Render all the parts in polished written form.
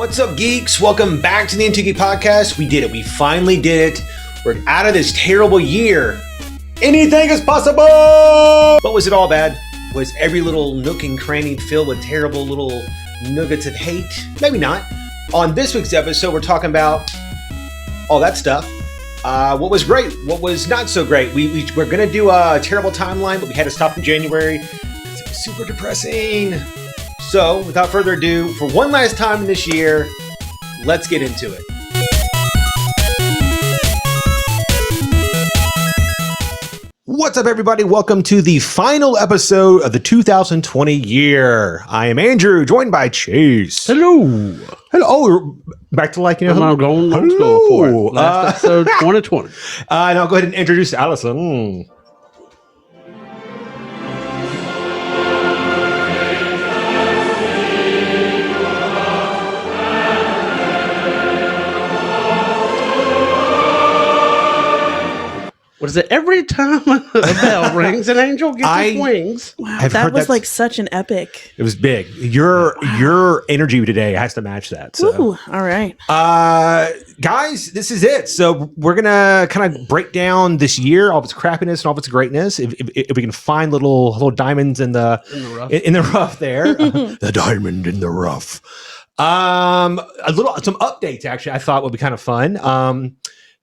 What's up, geeks? Welcome back to the Untitled Geek Podcast. We did it. We finally did it. We're out of this terrible year. Anything is possible! But was it all bad? Was every little nook and cranny filled with terrible little nuggets of hate? Maybe not. On this week's episode, we're talking about all that stuff. What was great? What was not so great? We're going to do a terrible timeline, but we had to stop in January. It was super depressing. So, without further ado, for one last time in this year, let's get into it. What's up, everybody? Welcome to the final episode of the 2020 year. I am Andrew, joined by Chase. Hello. Hello. Oh, we're back to I'm going for it. Last episode, 2020. And I'll go ahead and introduce Allison. What is it? Every time a bell rings, an angel gets his wings. Wow, that was like such an epic. It was big. Your energy today has to match that. So. Ooh, all right. Guys, this is it. So we're going to kind of break down this year, all of its crappiness and all of its greatness. If we can find little diamonds in the rough there. The diamond in the rough. Some updates, actually, I thought would be kind of fun.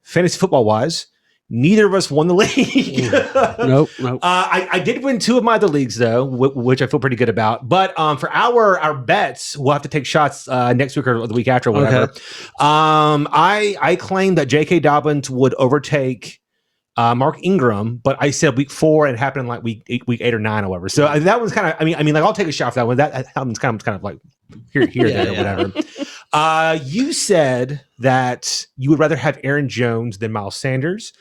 Fantasy football wise. Neither of us won the league. Nope. I did win two of my other leagues, though, which I feel pretty good about. But for our bets, we'll have to take shots next week or the week after or whatever. Okay. I claimed that J.K. Dobbins would overtake Mark Ingram, but I said week 4 and it happened in like week 8 or 9 or whatever. So that was kind of, I mean, like I'll take a shot for that one. That one's kind of like here, there, or whatever. You said that you would rather have Aaron Jones than Miles Sanders,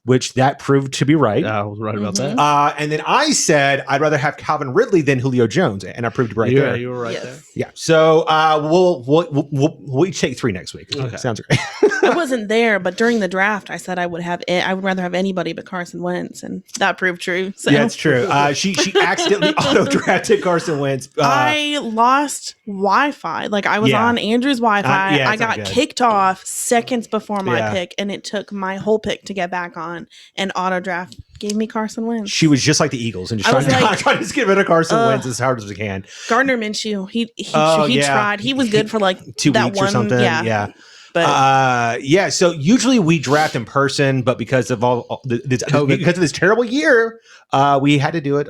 which that proved to be right. I was right about that. And then I said I'd rather have Calvin Ridley than Julio Jones, and I proved to be right there. You were right there. Yeah. So we'll each take 3 next week. Okay. Sounds great. I wasn't there, but during the draft, I said I would rather have anybody but Carson Wentz, and that proved true. So. Yeah, it's true. She accidentally auto drafted Carson Wentz. I lost Wi-Fi. Like I was on Andrew's Wi-Fi. I got kicked off seconds before my pick, and it took my whole pick to get back on. And auto draft gave me Carson Wentz. She was just like the Eagles and just trying to get rid of Carson Wentz as hard as we can. Gardner Minshew, he tried. He was good for like 2 weeks or something. Yeah. But so usually we draft in person, but because of because of this terrible year, we had to do it.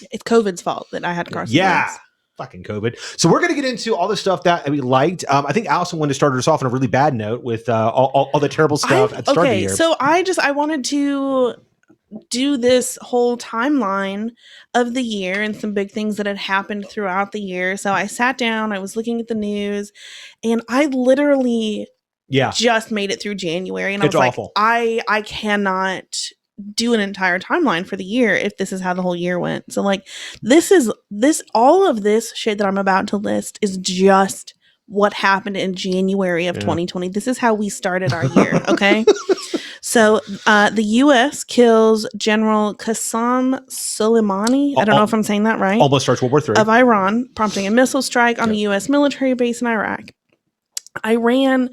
It's COVID's fault that I had Carson Wentz. Fucking COVID. So we're going to get into all the stuff that we liked. I think Allison wanted to start us off on a really bad note with all the terrible stuff at the start of the year. So I wanted to do this whole timeline of the year and some big things that had happened throughout the year. So I sat down, I was looking at the news, and I literally just made it through January. And I was awful. Like, I cannot do an entire timeline for the year if this is how the whole year went. So like all of this shit that I'm about to list is just what happened in January of 2020. This is how we started our year. Okay. So the US kills General Qasem Soleimani. I don't know if I'm saying that right. Almost starts World War III. Of Iran, prompting a missile strike on a US military base in Iraq. Iran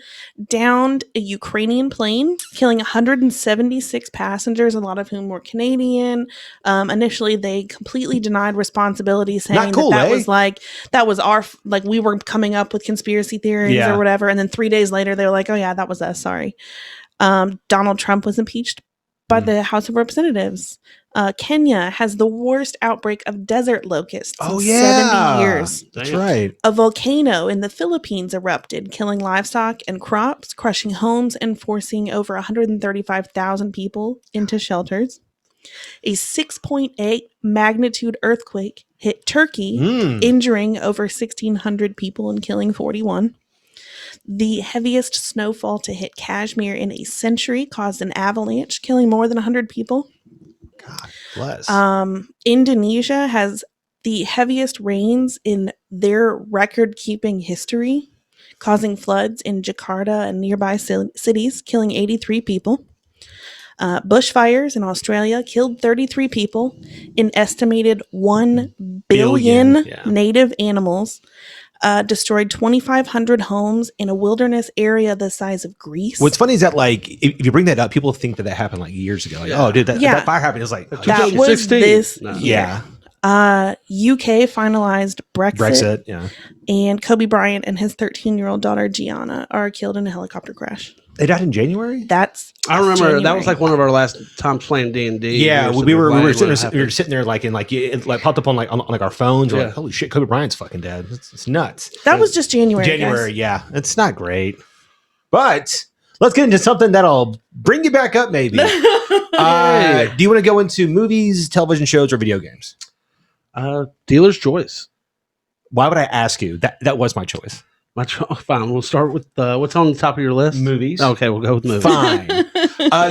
downed a Ukrainian plane, killing 176 passengers, a lot of whom were Canadian. Initially, they completely denied responsibility, saying that was our, like we were coming up with conspiracy theories or whatever. And then 3 days later, they were like, oh yeah, that was us. Sorry. Donald Trump was impeached by the House of Representatives. Kenya has the worst outbreak of desert locusts in 70 years. That's right. A volcano in the Philippines erupted, killing livestock and crops, crushing homes, and forcing over 135,000 people into shelters. A 6.8 magnitude earthquake hit Turkey, injuring over 1,600 people and killing 41. The heaviest snowfall to hit Kashmir in a century caused an avalanche, killing more than 100 people. God bless. Indonesia has the heaviest rains in their record-keeping history, causing floods in Jakarta and nearby cities, killing 83 people. Bushfires in Australia killed 33 people, an estimated 1 billion native animals. destroyed 2,500 homes in a wilderness area the size of Greece. What's funny is that, like, if you bring that up, people think that happened like years ago. Like, oh, dude, that fire happened. It's like, oh, that was this year. UK finalized Brexit. Yeah. And Kobe Bryant and his 13-year-old daughter Gianna are killed in a helicopter crash. They died in January? I remember January. That was like one of our last times playing D&D. Yeah, we were sitting there like, and like it like popped up on like our phones. We're like, holy shit, Kobe Bryant's fucking dead. It's nuts. That was just January. January, yeah. It's not great. But let's get into something that'll bring you back up, maybe. Do you want to go into movies, television shows, or video games? Dealer's choice. Why would I ask you? That was my choice. Fine. We'll start with what's on the top of your list. Movies. Okay, we'll go with movies. Fine.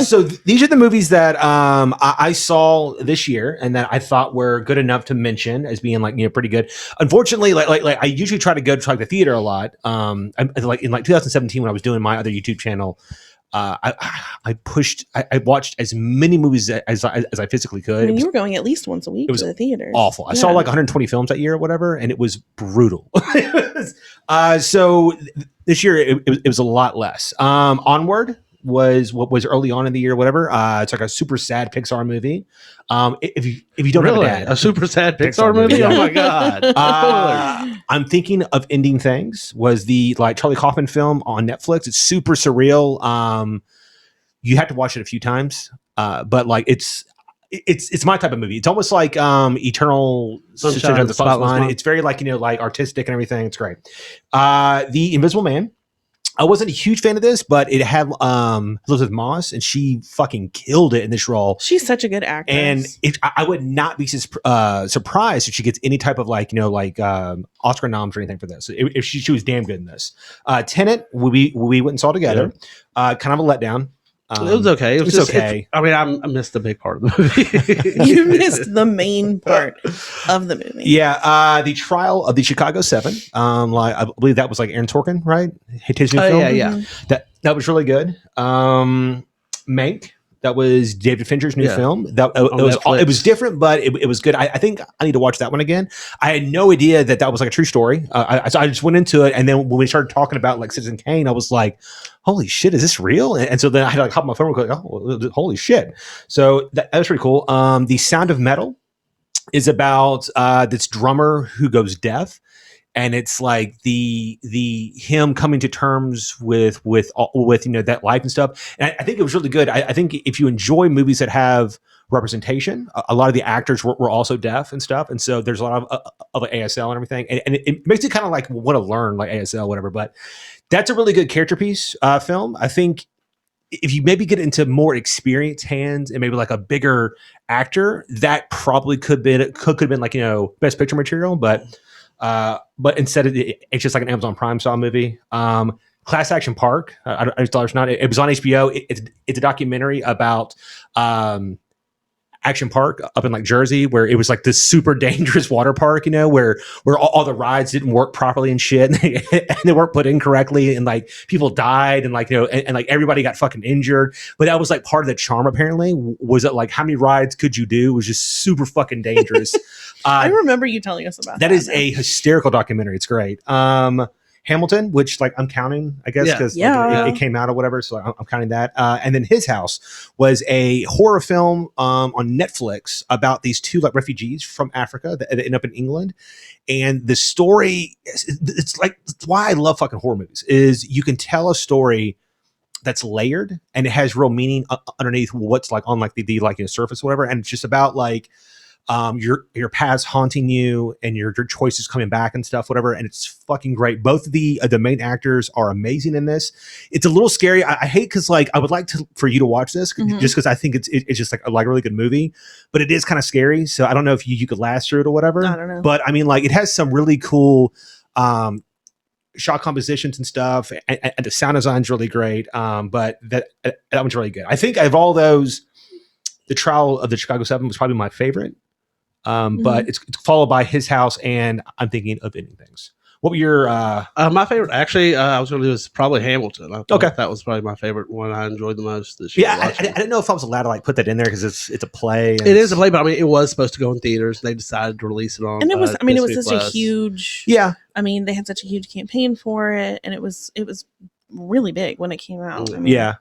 So these are the movies that I saw this year and that I thought were good enough to mention as being like, pretty good. Unfortunately, like I usually try to go to like the theater a lot. Like in like 2017 when I was doing my other YouTube channel, I watched as many movies as I physically could. I mean, you were going at least once a week to the theater. Awful. I saw like 120 films that year or whatever, and it was brutal. So this year it was a lot less. Onward was what was early on in the year, or whatever. It's like a super sad Pixar movie. If you don't know a super sad Pixar movie, yeah. Oh my god! I'm thinking of Ending Things. Was the like Charlie Kaufman film on Netflix? It's super surreal. You have to watch it a few times, but like it's my type of movie. It's almost like Eternal Sunshine of the Spotless Mind. It's very like like artistic and everything. It's great. The Invisible Man. I wasn't a huge fan of this, but it had Elizabeth Moss, and she fucking killed it in this role. She's such a good actress. And I would not be surprised if she gets any type of like, Oscar noms or anything for this. If she was damn good in this. Tenet, we went and saw together. Yeah. Kind of a letdown. It was okay. It was just okay. I missed a big part of the movie. You missed the main part of the movie. Yeah. The Trial of the Chicago 7. I believe that was like Aaron Sorkin, right? His new film. Yeah. That was really good. Mank. That was David Fincher's new film. It was different, but it was good. I think I need to watch that one again. I had no idea that was like a true story. I just went into it, and then when we started talking about like Citizen Kane, I was like, "Holy shit, is this real?" And so then I had to like hop on my phone and go, "Oh, holy shit!" So that was pretty cool. The Sound of Metal is about this drummer who goes deaf. And it's like him coming to terms with that life and stuff. And I think it was really good. I think if you enjoy movies that have representation, a lot of the actors were also deaf and stuff. And so there's a lot of ASL and everything. And it makes it kind of like want to learn like ASL, whatever. But that's a really good character piece film. I think if you maybe get into more experienced hands and maybe like a bigger actor, that probably could have been like, best picture material. But instead it's just like an Amazon Prime style movie. Class Action Park. I just thought it was on HBO. It's a documentary about Action Park up in like Jersey, where it was like this super dangerous water park, where all the rides didn't work properly and shit, and they weren't put in correctly, and like people died, and like and like everybody got fucking injured. But that was like part of the charm. Apparently, was it like how many rides could you do? It was just super fucking dangerous. I remember you telling us about that. That is a hysterical documentary. It's great. Hamilton, which like I'm counting, I guess, because it came out or whatever. So I'm counting that. And then His House was a horror film on Netflix about these two like refugees from Africa that end up in England. And the story, it's why I love fucking horror movies, is you can tell a story that's layered and it has real meaning underneath what's like on like the like surface or whatever. And it's just about like your past haunting you and your choices coming back and stuff, whatever. And it's fucking great. Both of the main actors are amazing in this. It's a little scary. I hate because like I would like for you to watch this just because I think it's just like a really good movie, but it is kind of scary. So I don't know if you could last through it or whatever. I don't know. But I mean, like it has some really cool shot compositions and stuff, and the sound design is really great. But that one's really good. I think of all those, The Trial of the Chicago 7 was probably my favorite. But it's followed by His House, and I'm thinking of Ending Things. What were your? My favorite, actually, I was going to do is probably Hamilton. I thought Okay. that was probably my favorite one. I enjoyed the most this year. Yeah, I didn't know if I was allowed to like put that in there because it's a play. And It is a play, but I mean, it was supposed to go in theaters. They decided to release it on. And it was, I mean, it was Disney such a Plus. huge. Yeah, I mean, they had such a huge campaign for it, and it was really big when it came out. I mean, yeah.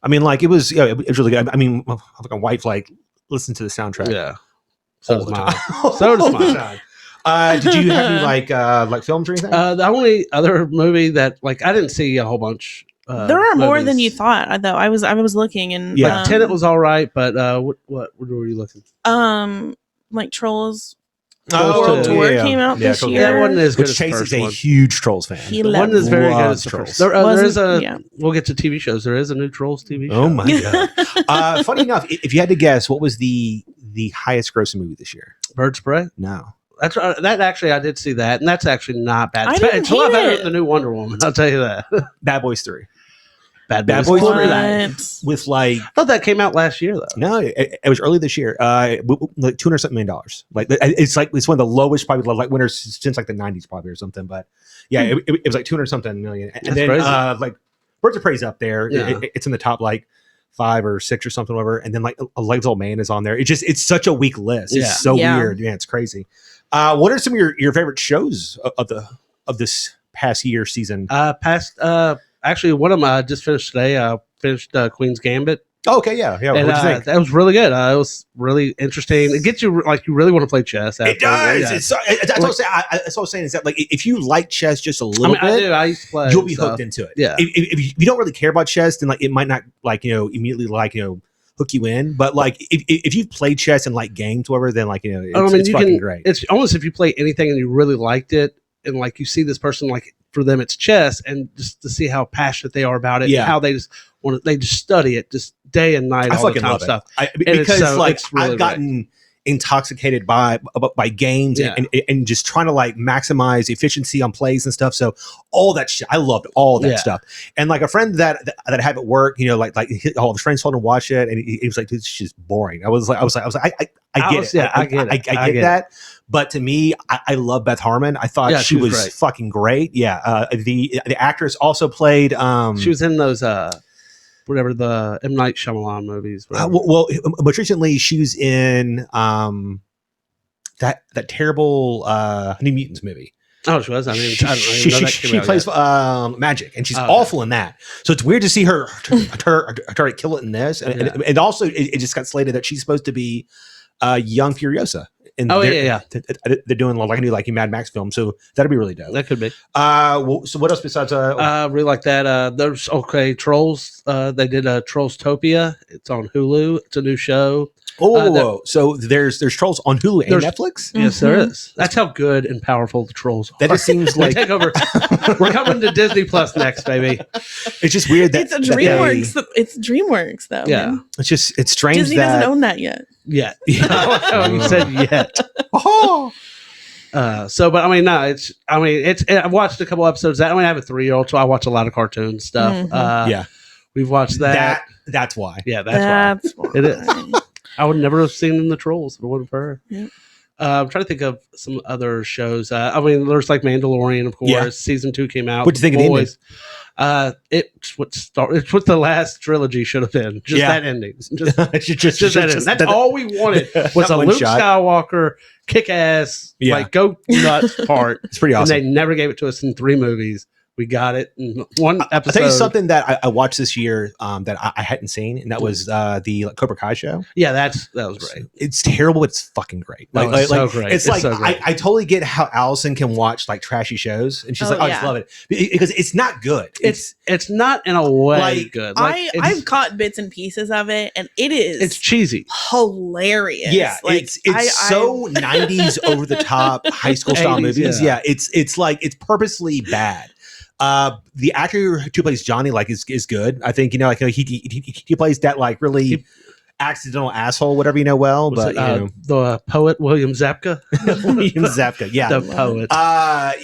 I mean, like it was really good. I mean, like a wife like listened to the soundtrack. Yeah. So all does the mine. time. So does All the mine. time. Did you have any like films or anything? The only other movie that like I didn't see a whole bunch. there are more than you movies. thought. Though I was looking, and Yeah. Like Tenet was all right, but what were you looking? like Trolls Oh, World Tour came out this Trolls. year. Yeah, it wasn't as good Which as the Chase first is a one. huge Trolls fan. He It wasn't as very good loves as the Trolls. first. There is Wasn't- a. yeah. We'll get to TV shows. There is a new Trolls TV show. Oh my god! Funny enough, if you had to guess, what was the highest grossing movie this year? Birds of Prey. No. That's that actually I did see that, and that's actually not bad. I It's, didn't it's a lot hate better it. than the new Wonder Woman. I'll tell you that. Bad Boys 3. Bad Bad Boys Boys 3. 3. What? With like I thought that came out last year though. no, it was early this year. Like $200 something million. Like it's one of the lowest probably like winners since like the 90s probably or something. But yeah, it was like 200 something million. And That's then crazy. like Birds of Prey's up there. Yeah. It's in the top like 5 or 6 or something, whatever. And then like A Legs Old Man is on there. It's such a weak list. Yeah. It's so Yeah. weird. Yeah, it's crazy. What are some of your favorite shows of this past year season? Actually one of them I just finished today. I finished Queen's Gambit. Oh, okay, yeah. And What'd you think? that was really good. It was really interesting. It gets you like you really want to play chess. It does. Yeah. That's what I was saying is that like if you like chess just a I little mean, I bit, do. I used to play. you'll be so. hooked into it. Yeah. If you don't really care about chess, then like it might not like immediately like hook you in. But like if you've played chess and like games, whatever, then like it's fucking great. It's almost if you play anything and you really liked it, and like you see this person like for them it's chess, and just to see how passionate they are about it, Yeah. and how they just study it just day and night I all the fucking time love stuff. it. And Because like it's really I've gotten intoxicated by games Yeah. and just trying to like maximize efficiency on plays and stuff. So all that shit, I loved all that Yeah. stuff. And like a friend that I have at work, like all his friends told him to watch it, and he was like, "Dude, it's just boring." I was like, I get it. Yeah, I get it. I get that. But to me, I love Beth Harmon. I thought Yeah, she was great. fucking great. Yeah. The actress also played. She was in those whatever the M. Night Shyamalan movies. whatever. Well, most recently she was in that terrible New Mutants movie. Oh, she was. I mean, I don't She even know that came she out plays yet. Magic, and she's Okay. awful in that. So it's weird to see her try to kill it in this, and also it just got slated that she's supposed to be young Furiosa. And Yeah. they're doing like a new like Mad Max film, so that'll be really dope. That could be. So what else besides Really like that. There's Trolls. They did Trollstopia. It's on Hulu. It's a new show. whoa. So there's Trolls on Hulu and There's- Netflix. Yes, there is. That's how good and powerful the Trolls are. That just seems They like take over. We're coming to Disney Plus next, baby. it's just weird that It's a that DreamWorks. It's DreamWorks though. Yeah. man. it's strange Disney that doesn't own that yet. Yeah. You said yet. oh. But I mean, no, I've watched a couple episodes. I have a 3-year-old, so I watch a lot of cartoon stuff. Mhm. Yeah. We've watched that. That's why. Yeah, that's why. why. It is. I would never have seen the Trolls if it wasn't for her. Yep. I'm trying to think of some other shows. There's like Mandalorian, of course. Yeah. Season 2 came out. What'd you think of the ending? It's what the last trilogy should have been. Just Yeah. that ending. Just just that ending. That's all we wanted was that a one Luke shot. Skywalker kick ass, Yeah. like go nuts part. It's pretty awesome. And they never gave it to us in 3 movies. We got it in one I'll episode. tell you something that I watched this year that I hadn't seen, and that was the Cobra Kai show. Yeah, that was great. It's terrible. It's fucking great. No, it's so great. It's It's like so great. I totally get how Allison can watch like trashy shows, and she's Oh, like, "I just yeah. love it," because it's not good. It's not in a way Like, good. Like, I've caught bits and pieces of it, and it is it's cheesy. hilarious. yeah, Like, it's so 90s over the top high school style 80s, movies. yeah. Yeah, it's like it's purposely bad. The actor who plays Johnny like is good. I think like he plays that like really accidental asshole, whatever you know well. Was But it, you know, the poet William Zabka, William Zabka, yeah, the poet.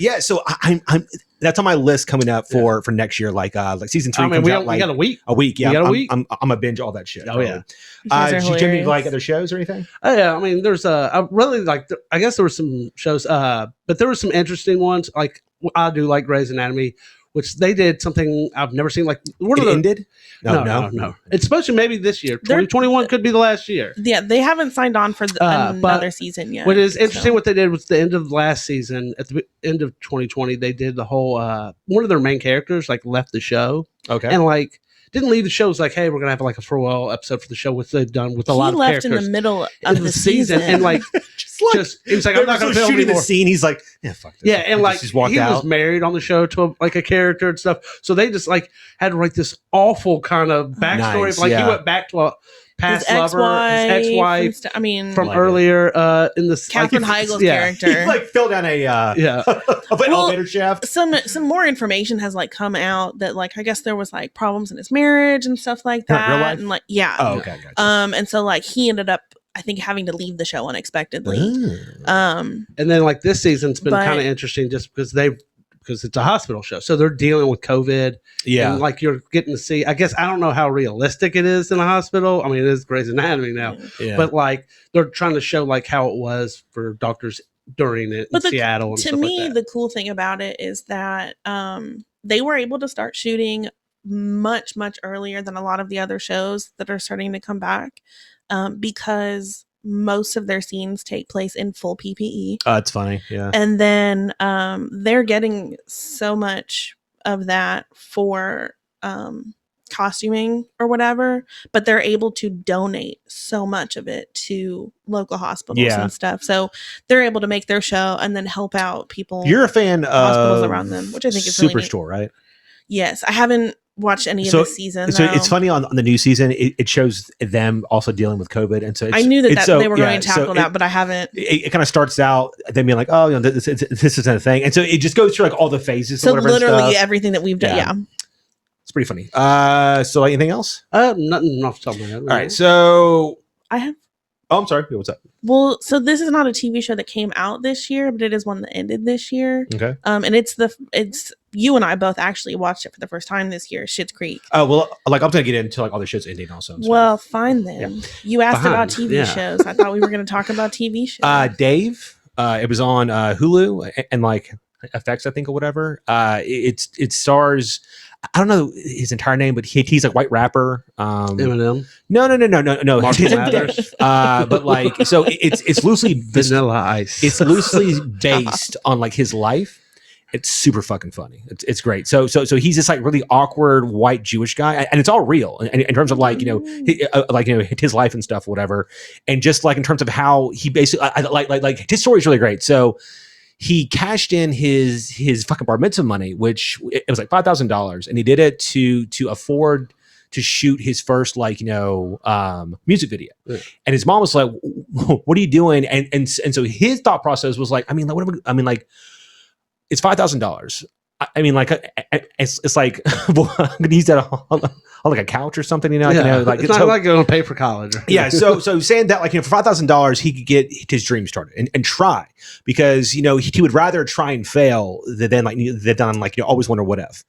yeah. So I'm that's on my list coming up for next year, like season 3 comes out we got a week. a week. Yeah, We got a week. I'm a binge all that shit. Oh yeah. You guys are Did you have any hilarious. like other shows or anything? Oh yeah, I mean, there's I really like. I guess there were some shows, but there were some interesting ones. Like I do like Grey's Anatomy, which they did something I've never seen. Like what It are the ended? No. It's supposed to maybe this year. They're- 2021 could be the last year. Yeah, they haven't signed on for another but season yet. What is interesting, so. what they did was the end of last season, at the end of 2020, they did the whole one of their main characters like left the show Okay. and like didn't leave the show. It was like, hey, we're gonna have like a farewell episode for the show, which they've done with a lot He of left characters in the middle of of the season, and like just he was like, I'm not gonna film shooting anymore. the scene. He's like, yeah, fuck this. Yeah, and like just walked he out. was married on the show to like a character and stuff. So they just like had like this awful kind of backstory Nice, of like yeah. he went back to a past his lover, his ex-wife. ex-wife I mean, from Like earlier in this Katherine like, Heigl's He character. like fell down a Yeah. of an Well, elevator shaft. Some more information has like come out that like I guess there was like problems in his marriage and stuff like Not that, real life? and like yeah, Oh, okay, gotcha. and so like he ended up I think having to leave the show unexpectedly. Mm. And then like this season's been But- kind of interesting just because it's a hospital show. So they're dealing with COVID. Yeah. And like you're getting to see, I guess I don't know how realistic it is in a hospital. I mean, it is Grey's Anatomy now, Yeah. but like they're trying to show like how it was for doctors during it But in Seattle and To stuff me, like that. the cool thing about it is that they were able to start shooting much earlier than a lot of the other shows that are starting to come back because most of their scenes take place in full PPE. It's funny. Yeah. And then they're getting so much of that for costuming or whatever, but they're able to donate so much of it to local hospitals Yeah. and stuff. So they're able to make their show and then help out people. You're a fan of Hospitals around them, which I think is really neat. Superstore, right? Yes, I haven't watched any So- of this season. So though. it's funny on the new season. It shows them also dealing with COVID, and so it's, I knew that, it's so- they were yeah, going to tackle so that, but I haven't. It kind of starts out them being like, oh, you know, this isn't a thing, and so it just goes through like all the phases. So or whatever and literally stuff. everything that we've done. Yeah. Yeah. It's pretty funny. So anything else? Nothing off the top of my head. All right. So I have. oh, I'm sorry. What's up? Well, so this is not a TV show that came out this year, but it is one that ended this year. Okay. And it's you and I both actually watched it for the first time this year. Schitt's Creek. Oh well, like I'm gonna get into like all the shit's ending also. so. Well, fine then. You asked Fine, about TV yeah. shows. I thought we were going to talk about TV shows. Dave. It was on Hulu and like FX, I think, or whatever. It stars. I don't know his entire name, but he's like white rapper. Eminem, No. Marshall Mathers, But like, so it's loosely Vanilla Ice. it's loosely based on like his life. It's super fucking funny. It's great. So he's this like really awkward white Jewish guy, and it's all real in terms of like, you know, his life and stuff, whatever. And just like in terms of how he basically like his story is really great. So he cashed in his fucking bar mitzvah money, which it was like $5,000, and he did it to afford to shoot his first like, you know, music video. Yeah. And his mom was like, what are you doing? And so his thought process was like, I mean, like it's $5,000. I mean, like it's like well, I'm gonna use that on like a couch or something, you know? yeah, You know, like it's not like going to pay for college. yeah. So saying that, like, you know, for $5,000, he could get his dream started and try, because, you know, he would rather try and fail than like, you know, always wonder what if.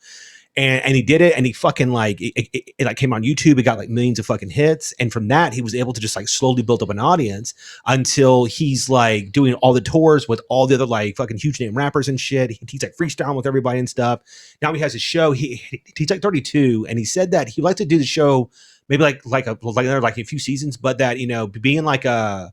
And he did it, and he fucking like it like came on YouTube. It got like millions of fucking hits, and from that he was able to just like slowly build up an audience until he's like doing all the tours with all the other like fucking huge name rappers and shit. He's like freestyling with everybody and stuff. Now he has his show. He's like 32, and he said that he likes to do the show maybe like a few seasons, but that, you know, being like a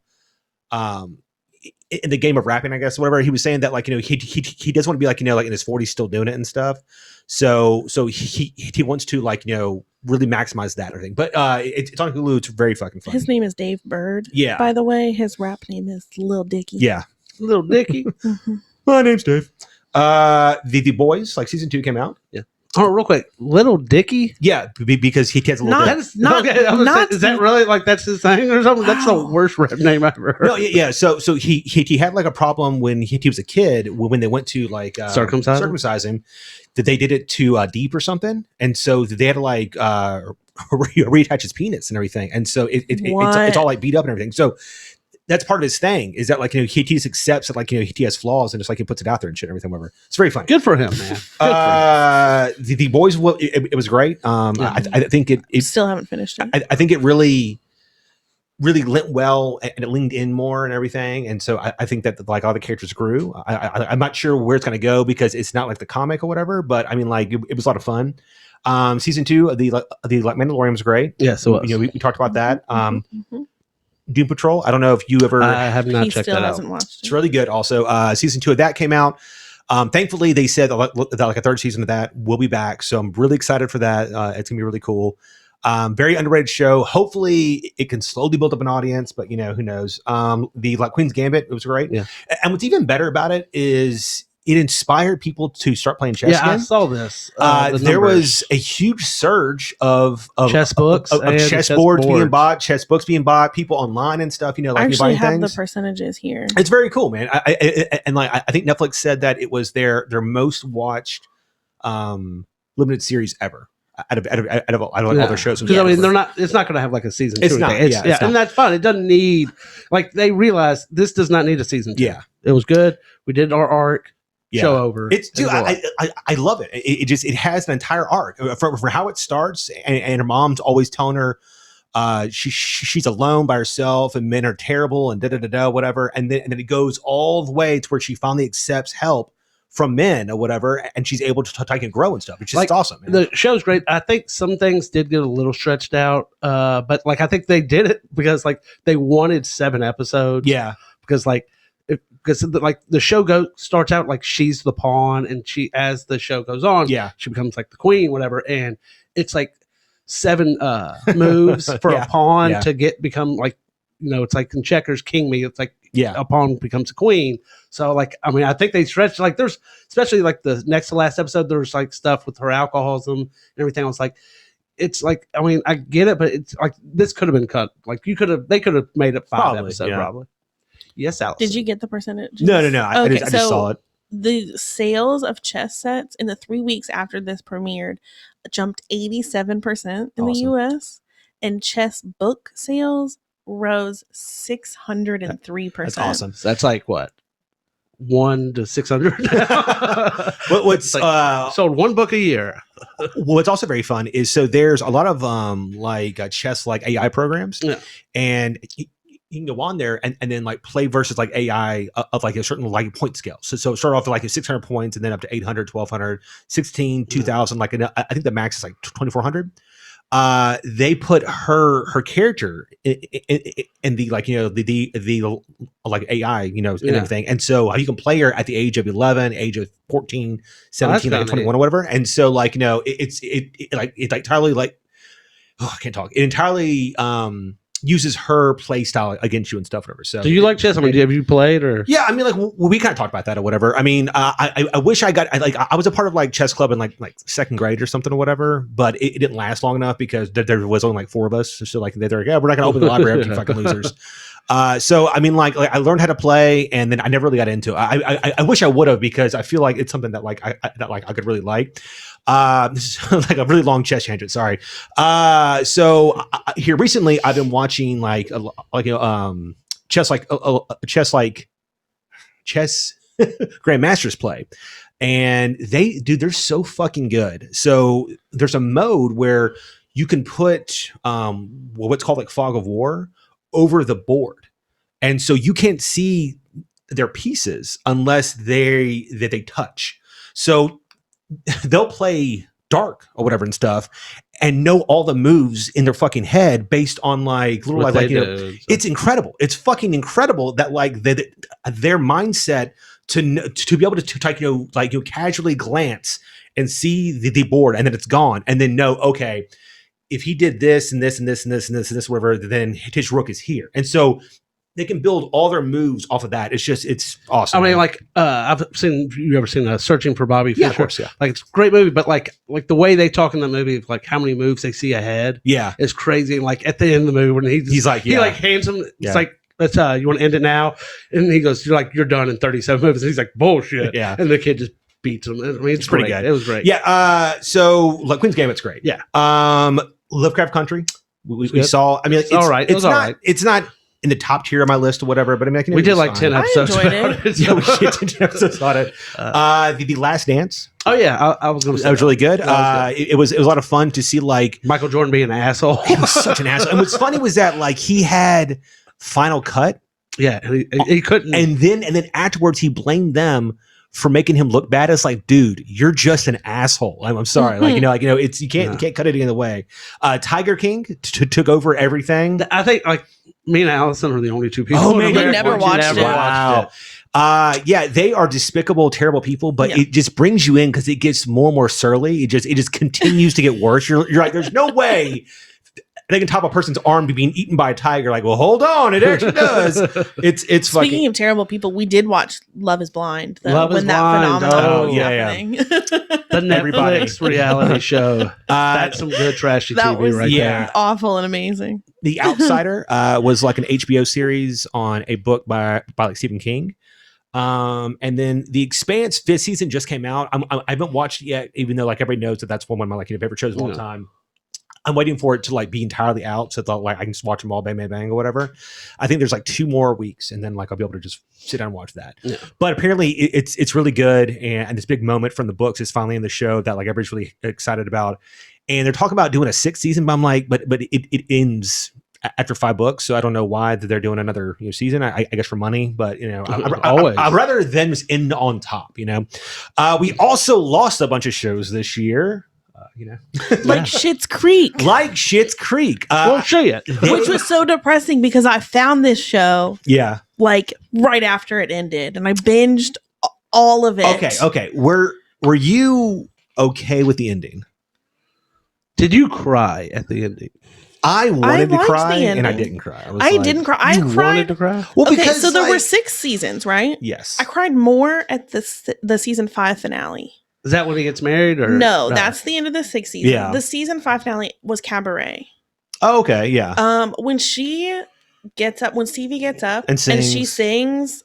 in the game of rapping, I guess, whatever. He was saying that, like, you know, he doesn't want to be like, you know, like in his 40s still doing it and stuff. So he wants to, like, you know, really maximize that or thing. But it's on Hulu. It's very fucking funny. His name is Dave Bird. Yeah. By the way, his rap name is Lil Dicky. Yeah. Little Dicky. Mhm. My name's Dave. The Boys, like season 2 came out. Yeah. Oh, real quick, Little Dicky. Yeah, because he has a little Not- bit. That is not- okay. I was not- saying, is that really like that's his thing or something? That's the Wow. worst rap name I've ever heard. No, yeah. So he had like a problem when he was a kid when they went to like circumcise him. That they did it too deep or something, and so they had to like reattach his penis and everything, and so it's all like beat up and everything. So that's part of his thing is that like he just accepts that like he has flaws and just like he puts it out there and shit and everything. Whatever. It's very funny. Good for him, man. Good for him. The boys, it was great. I think it Still haven't finished it. I think it really lent well and it leaned in more and everything. And so I think that like all the characters grew. I'm not sure where it's going to go because it's not like the comic or whatever, but I mean, like it was a lot of fun. Season 2 of the Mandalorian was great. Yes, it was. We talked about that. Mhm. Doom Patrol. I don't know if you ever. I have not He checked still that out. hasn't watched It's it. really good. Also, season 2 of that came out. Thankfully, they said that like a third season of that will be back. So I'm really excited for that. It's gonna be really cool. Very underrated show. Hopefully, it can slowly build up an audience, but who knows? The like Queen's Gambit, it was great. Yeah. And what's even better about it is it inspired people to start playing chess Yeah, I again. saw this. There was a huge surge of chess books, of and chess boards being bought, chess books being bought, people online and stuff. I Like actually buying have things. the percentages here. It's very cool, man. I think Netflix said that it was their most watched limited series ever out of all their shows. Because I mean, they're not. It's not going to have like a season 2. It's or not, anything. yeah, it's not. And that's fine. It doesn't need like they realized this does not need a season 2. Yeah, it was good. We did our arc. yeah. Show over. It's dude, And I love it. It has an entire arc for how it starts, and her mom's always telling her she's alone by herself and men are terrible and whatever, and then it goes all the way to where she finally accepts help from men or whatever, and she's able to take and grow and stuff. It's just Like, awesome, man. The show's great. I think some things did get a little stretched out, but like I think they did it because like they wanted 7 episodes. Yeah, because like because like the show starts out like she's the pawn, and she as the show goes on, yeah, she becomes like the queen, whatever, and it's like 7 moves for Yeah, a pawn yeah. to become like it's like in checkers king me. It's like yeah. a pawn becomes a queen. So like I mean I think they stretched like there's especially like the next to last episode there's like stuff with her alcoholism and everything. I was like it's like I mean I get it, but it's like this could have been cut. Like they could have made it 5 Probably, episodes yeah. probably. Yes, Alice. Did you get the percentage? No. I Okay, just so saw it. the sales of chess sets in the 3 weeks after this premiered jumped 87% in the Awesome. US, and chess book sales rose 603%. That's awesome. So that's like what 1 to 600. What's sold 1 book a year. what's also very fun is so there's a lot of chess like AI programs, Yeah. and you can go on there and then like play versus like AI of like a certain like point scale. So start off at like 600 points and then up to 800, 1200, 16, 2000. Like I think the max is like 2400. They put her character in the like the like AI and everything, and so you can play her at the age of 11, age of 14, 17, like 21 or whatever. And so like it's entirely like I can't talk. It entirely uses her play style against you and stuff, whatever. So Do you like chess? I mean, have you played or? yeah, I mean, like we kind of talked about that or whatever. I mean, I wish I was a part of like chess club in like second grade or something or whatever, but it didn't last long enough because there was only like 4 of us. So like they're like, yeah, we're not gonna open the library up, you fucking losers. So I mean, like I learned how to play, and then I never really got into it. I wish I would have because I feel like it's something that like I could really like. This is like a really long chess tangent. Sorry. So here recently, I've been watching chess grandmasters play, and they're so fucking good. So there's a mode where you can put what's called like fog of war over the board, and so you can't see their pieces unless they touch. So they'll play dark or whatever and stuff and know all the moves in their fucking head based on like little it's incredible. It's fucking incredible that like their mindset to be able to casually glance and see the board and then it's gone and then know, okay, if he did this and this and this and this and this and this whatever, then his rook is here. And so they can build all their moves off of that. It's awesome. I mean, like I've seen. You ever seen Searching for Bobby Fischer? Yeah, of course, yeah. Like it's a great movie, but like the way they talk in the movie, like how many moves they see ahead, yeah, is crazy. And like at the end of the movie, when he's like, he like hands him, it's like, let's you want to end it now, and he goes, you're done in 37 moves. And he's like, bullshit. Yeah, and the kid just beats him. I mean, it's pretty great. good. It was great. Yeah. So like Queen's Gambit's great. Yeah. Lovecraft Country. We saw. I mean, it's all right. It's not. It's not in the top tier of my list or whatever. But I mean, we did like 10 episodes. I enjoyed it. Yeah, we did 10 episodes on it. The Last Dance. Oh yeah, I was going to say that was really good. It was a lot of fun to see like Michael Jordan being an asshole. He was such an asshole. And what's funny was that like he had Final Cut. Yeah, and he couldn't. And then afterwards, he blamed them for making him look bad. It's like, dude, you're just an asshole. I'm sorry. It's you can't cut it any other way. Tiger King took over everything. I think like me and Allison are the only two people. Oh man, you never watched it. Wow. Yeah, they are despicable, terrible people, but it just brings you in because it gets more and more surly. It just continues to get worse. You're like, there's no way they can top a person's arm to being eaten by a tiger. Like, well, hold on, it actually does. It's Speaking fucking of terrible people, we did watch Love Is Blind. Though, Love when Is that Blind. phenomenon was Yeah. happening. The Netflix reality show. That's some good trashy That TV was right there. awful and amazing. The Outsider was like an HBO series on a book by like Stephen King. And then The Expanse 5th season just came out. I haven't watched it yet, even though like everybody knows that that's one of my like favorite shows of all time. I'm waiting for it to like be entirely out so that like I can just watch them all bang bang bang or whatever. I think there's like 2 more weeks and then like I'll be able to just sit down and watch that. Yeah. But apparently it's really good, and this big moment from the books is finally in the show that like everybody's really excited about. And they're talking about doing a 6th season, but I'm like, but it ends after 5 books, so I don't know why that they're doing another season. I guess for money, but I'd rather them just end on top. We also lost a bunch of shows this year. Like Schitt's Creek. We'll show you. Which was so depressing because I found this show like right after it ended and I binged all of it. Okay. Were you okay with the ending? Did you cry at the ending? I wanted to cry and I didn't cry. I didn't cry. I cried. Wanted to cry? Well, because so there were 6 seasons, right? Yes. I cried more at the season 5 finale. Is that when he gets married, or no? That's the end of the 6th season. Yeah. The season 5 finale was Cabaret. Oh, okay, yeah. When she gets up, when Stevie gets up and she sings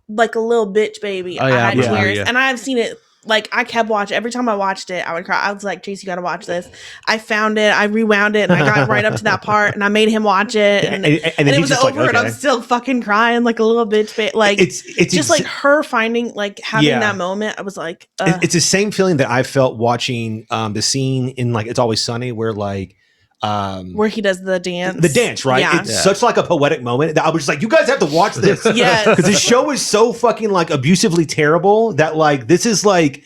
like a little bitch baby. Oh, yeah, I had tears, and I've seen it. Like I kept watching. Every time I watched it, I would cry. I was like, "Chase, you got to watch this." I found it. I rewound it, and I got right up to that part, and I made him watch it, and it was over. Like, and I'm still fucking crying like a little bitch. Like it's just like her finding, like having that moment. I was like, it's the same feeling that I felt watching the scene in like It's Always Sunny, where like. Where he does the dance. The dance, right? Yeah. It's such like a poetic moment that I was just like, you guys have to watch this. Yes. Because the show is so fucking like abusively terrible that like this is like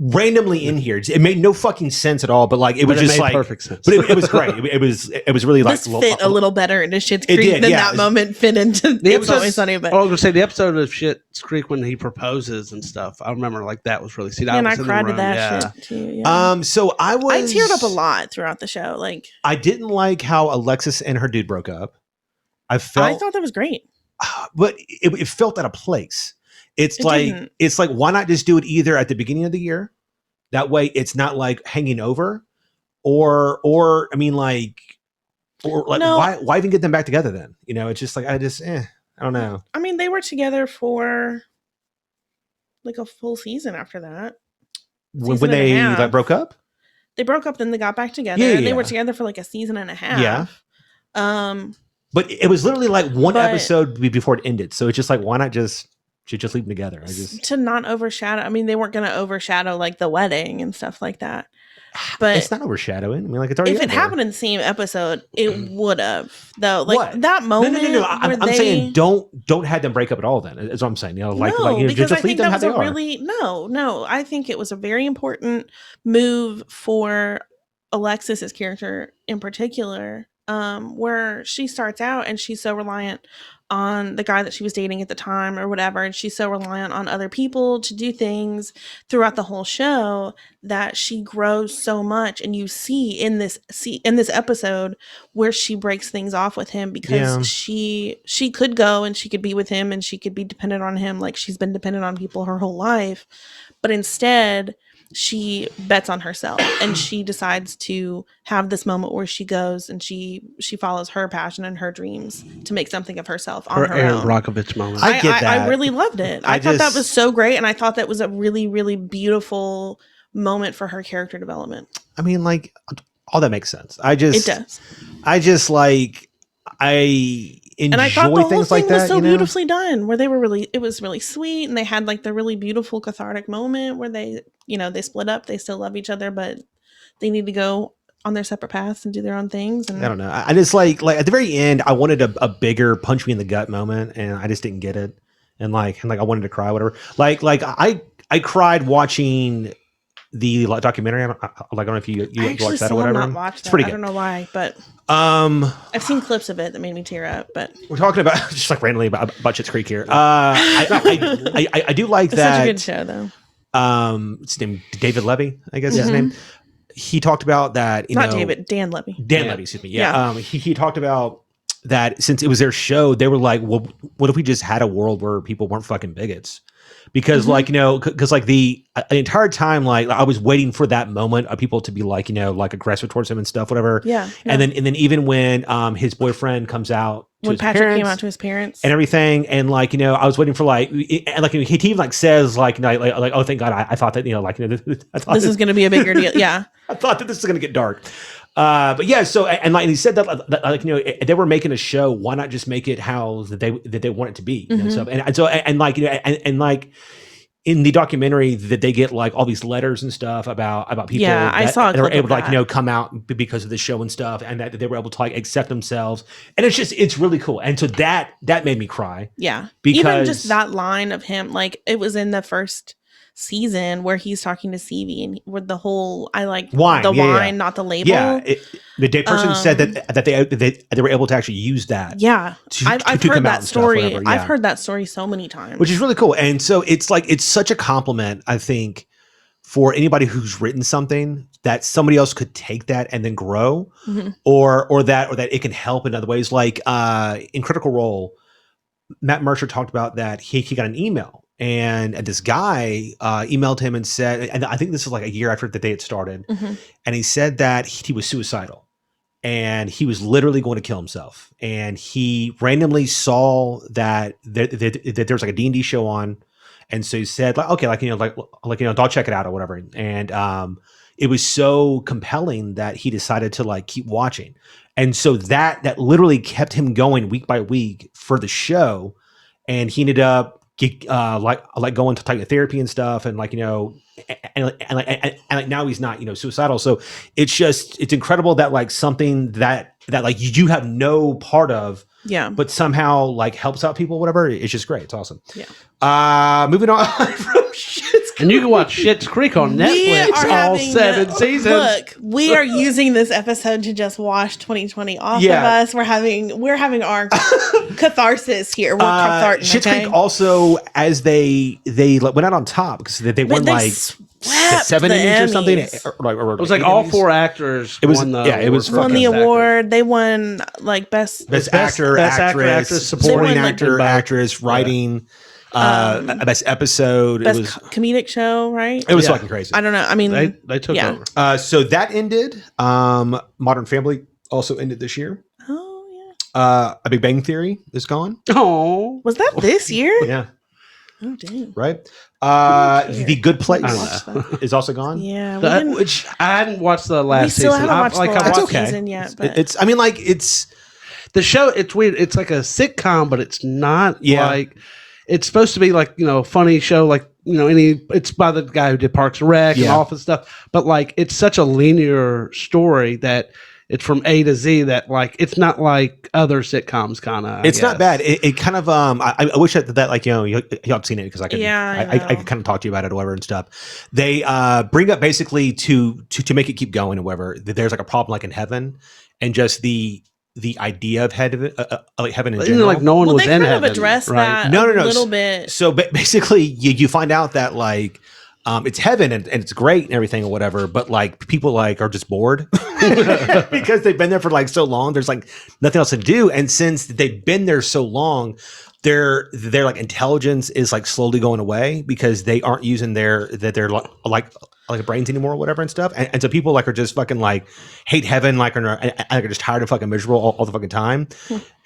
randomly in here. It made no fucking sense at all, but like it was just like perfect sense. But it was great. It was really like this fit a little better into Schitt's Creek than that moment fit into the It's Always Sunny. But I was gonna say the episode of Schitt's Creek when he proposes and stuff. I remember like that was really sweet. And I cried to that shit too. Yeah. So I teared up a lot throughout the show. Like I didn't like how Alexis and her dude broke up. I thought that was great, but it felt out of place. It's like why not just do it either at the beginning of the year? That way it's not like hanging over or I mean like why even get them back together then? It's just like I don't know. I mean, they were together for like a full season after that. When they like broke up? They broke up, then they got back together. Yeah. They were together for like a season and a half. Yeah. But it was literally like one episode before it ended. So it's just like, why not just leave them together? To not overshadow. I mean, they weren't going to overshadow like the wedding and stuff like that. But it's not overshadowing. I mean, like it's already. If it happened in the same episode, it would have though. Like what? That moment. No. I'm saying don't have them break up at all. Then is what I'm saying. Because I think that was a really no. I think it was a very important move for Alexis's character in particular, where she starts out and she's so reliant on the guy that she was dating at the time or whatever, and she's so reliant on other people to do things throughout the whole show that she grows so much. And you see in this episode where she breaks things off with him because she could go and she could be with him and she could be dependent on him like she's been dependent on people her whole life, but instead she bets on herself and she decides to have this moment where she goes and she follows her passion and her dreams to make something of herself on her Aaron own. Brockovich moment. I get that. I really loved it. I thought that was so great, and I thought that was a really, really beautiful moment for her character development. I mean, like, all that makes sense. It does. I just like, I enjoy and I thought the whole things thing like that. was so beautifully done, where it was really sweet, and they had like the really beautiful cathartic moment where they split up. They still love each other, but they need to go on their separate paths and do their own things. And I don't know. I just like at the very end, I wanted a bigger punch me in the gut moment, and I just didn't get it. And like I wanted to cry, whatever. Like I cried watching the documentary. I don't know if you watched that or whatever. Not watched that. It's pretty good. I don't know why, but I've seen clips of it that made me tear up. But we're talking about just like randomly about Schitt's Creek here. I do like it's that. such a good show, though. It's named David Levy, I guess his name. He talked about that. Dan Levy. Levy, excuse me. Yeah. He talked about that since it was their show, they were like, well, what if we just had a world where people weren't fucking bigots? Because because like the entire time, like I was waiting for that moment of people to be like, like aggressive towards him and stuff, whatever. Yeah. And then even when his boyfriend comes out when Patrick came out to his parents and everything, and like I was waiting for like, and like he even like says like oh thank God I thought that this is going to be a bigger deal. Yeah. I thought that this was going to get dark. But yeah, so and like he said that like they were making a show, why not just make it how that they want it to be? And like and like in the documentary that they get like all these letters and stuff about people I saw that were able to like come out because of the show and stuff, and that they were able to like accept themselves, and it's really cool. And so that made me cry. Yeah, because even just that line of him, like it was in the first season where he's talking to Stevie and with the whole wine, not the label. Yeah, the person said that they were able to actually use that. Yeah, I've heard that story. Yeah. I've heard that story so many times, which is really cool. And so it's like it's such a compliment, I think, for anybody who's written something that somebody else could take that and then grow, or that it can help in other ways. Like in Critical Role, Matt Mercer talked about that he got an email. And this guy emailed him and said, and I think this is like a year after that they had started, and he said that he was suicidal and he was literally going to kill himself. And he randomly saw that there was like a D&D show on, and so he said, like, okay, I'll check it out or whatever. And it was so compelling that he decided to like keep watching, and so that literally kept him going week by week for the show, and he ended up. Like going to type of therapy and stuff, and like and now he's not suicidal. So it's incredible that like something that like you have no part of, but somehow like helps out people, whatever. It's just great. It's awesome. Yeah. Moving on from Schitt's and you can watch Schitt's Creek on Netflix all 7 seasons. Look, we are using this episode to just wash 2020 off of us. We're having our catharsis here. We're cathartic. Schitt's Creek also, as they went out on top because they won like 7 Emmys or something. It was like all Emmys. 4 actors. It was won the won the award. They won like best actor, actress, supporting actor, actress, writing. Best episode, best it was comedic show, right? It was fucking crazy. I don't know. I mean, they took over. So that ended. Modern Family also ended this year. Oh yeah. A Big Bang Theory is gone. Oh, was that this year? Yeah. Oh damn. Right. The Good Place is also gone. Yeah. Which I hadn't watched the last season. We still haven't watched the last season yet. But it's. I mean, like it's the show. It's weird. It's like a sitcom, but it's not like. It's supposed to be like, a funny show, like, it's by the guy who did Parks and Rec and Office stuff. But like, it's such a linear story that it's from A to Z that like, it's not like other sitcoms kind of. It's not bad. It kind of, I wish that like, y'all seen it because I could, I could kind of talk to you about it or whatever and stuff. They bring up basically to make it keep going or whatever, that there's like a problem like in heaven, and just the the idea of heaven in Isn't it general. like no one Well, was they in kind of heaven, addressed right? that No. a little bit. So basically, you find out that like it's heaven and it's great and everything or whatever, but like people like are just bored because they've been there for like so long. There's like nothing else to do, and since they've been there so long, their like intelligence is like slowly going away because they aren't using their like brains anymore or whatever and stuff. And so people like are just fucking like hate heaven, like are just tired and fucking miserable all the fucking time.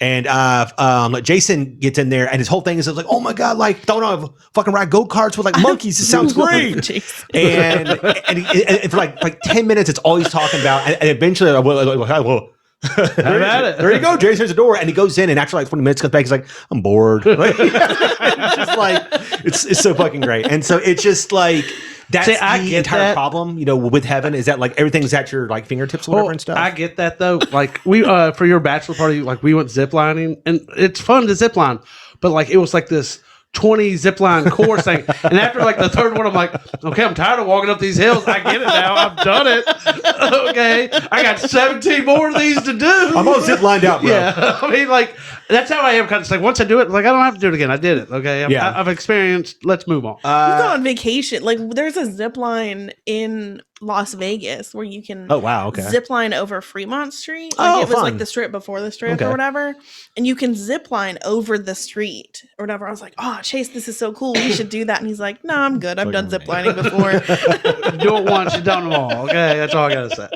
And like Jason gets in there and his whole thing is like, oh my God, like don't have fucking ride go-karts with like monkeys. It sounds great. and for like 10 minutes, it's all he's talking about. And eventually, there you go, Jason, there's a door. And he goes in and after like 20 minutes comes back, he's like, I'm bored. Like, it's just like, it's so fucking great. And so it's just like, that's the entire problem, you know, with heaven is that like everything's at your like fingertips or whatever and stuff. I get that though. Like we for your bachelor party, like we went ziplining and it's fun to zipline, but like it was like this 20 zipline course thing. And after like the third one, I'm like, okay, I'm tired of walking up these hills. I get it now. I've done it. Okay. I got 17 more of these to do. I'm all ziplined out, bro. Yeah. I mean, like, that's how I am. Kind of like once I do it, like I don't have to do it again. I did it. Okay. I've experienced. Let's move on. You go on vacation. Like there's a zip line in Las Vegas where you can zip line over Fremont Street. Like it was like the strip before the strip or whatever. And you can zip line over the street or whatever. I was like, oh, Chase, this is so cool. We should do that. And he's like, no, I'm good. I've done zip lining before. Do it once, you've done them all. Okay. That's all I got to say.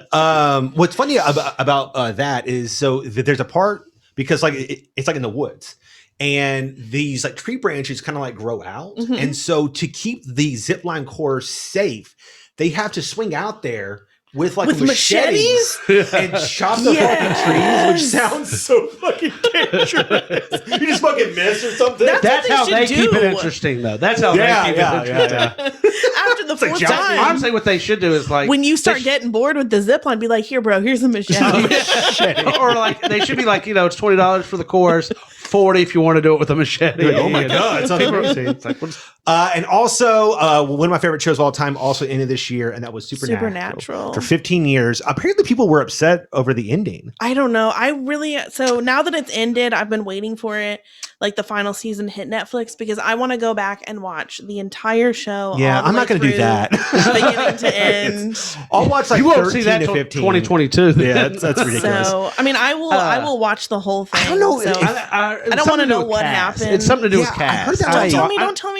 What's funny about that is so there's a part because like it's like in the woods. And these like tree branches kind of like grow out. Mm-hmm. And so to keep the zipline course safe, they have to swing out there with machetes and chop the fucking trees, which sounds so fucking dangerous. You just fucking miss or something. That's how they keep it interesting, though. That's how they keep it interesting. After the fourth time. Honestly, what they should do is like when you start getting bored with the zipline, be like, here, bro, here's a machete. Or like they should be like, you know, it's $20 for the course. 40 if you want to do it with a machete. Like, oh my God, it's amazing. It's like, and also one of my favorite shows of all time also ended this year, and that was Supernatural. For 15 years. Apparently people were upset over the ending. I don't know. So now that it's ended, I've been waiting for it, like the final season hit Netflix, because I want to go back and watch the entire show. Yeah, I'm not going to do that. Beginning to end. I'll watch like 13 to 15. 2022. Yeah, that's ridiculous. So, I mean, I will watch the whole thing. I don't know. So I don't want to know what happened. It's something to do with cast. Don't tell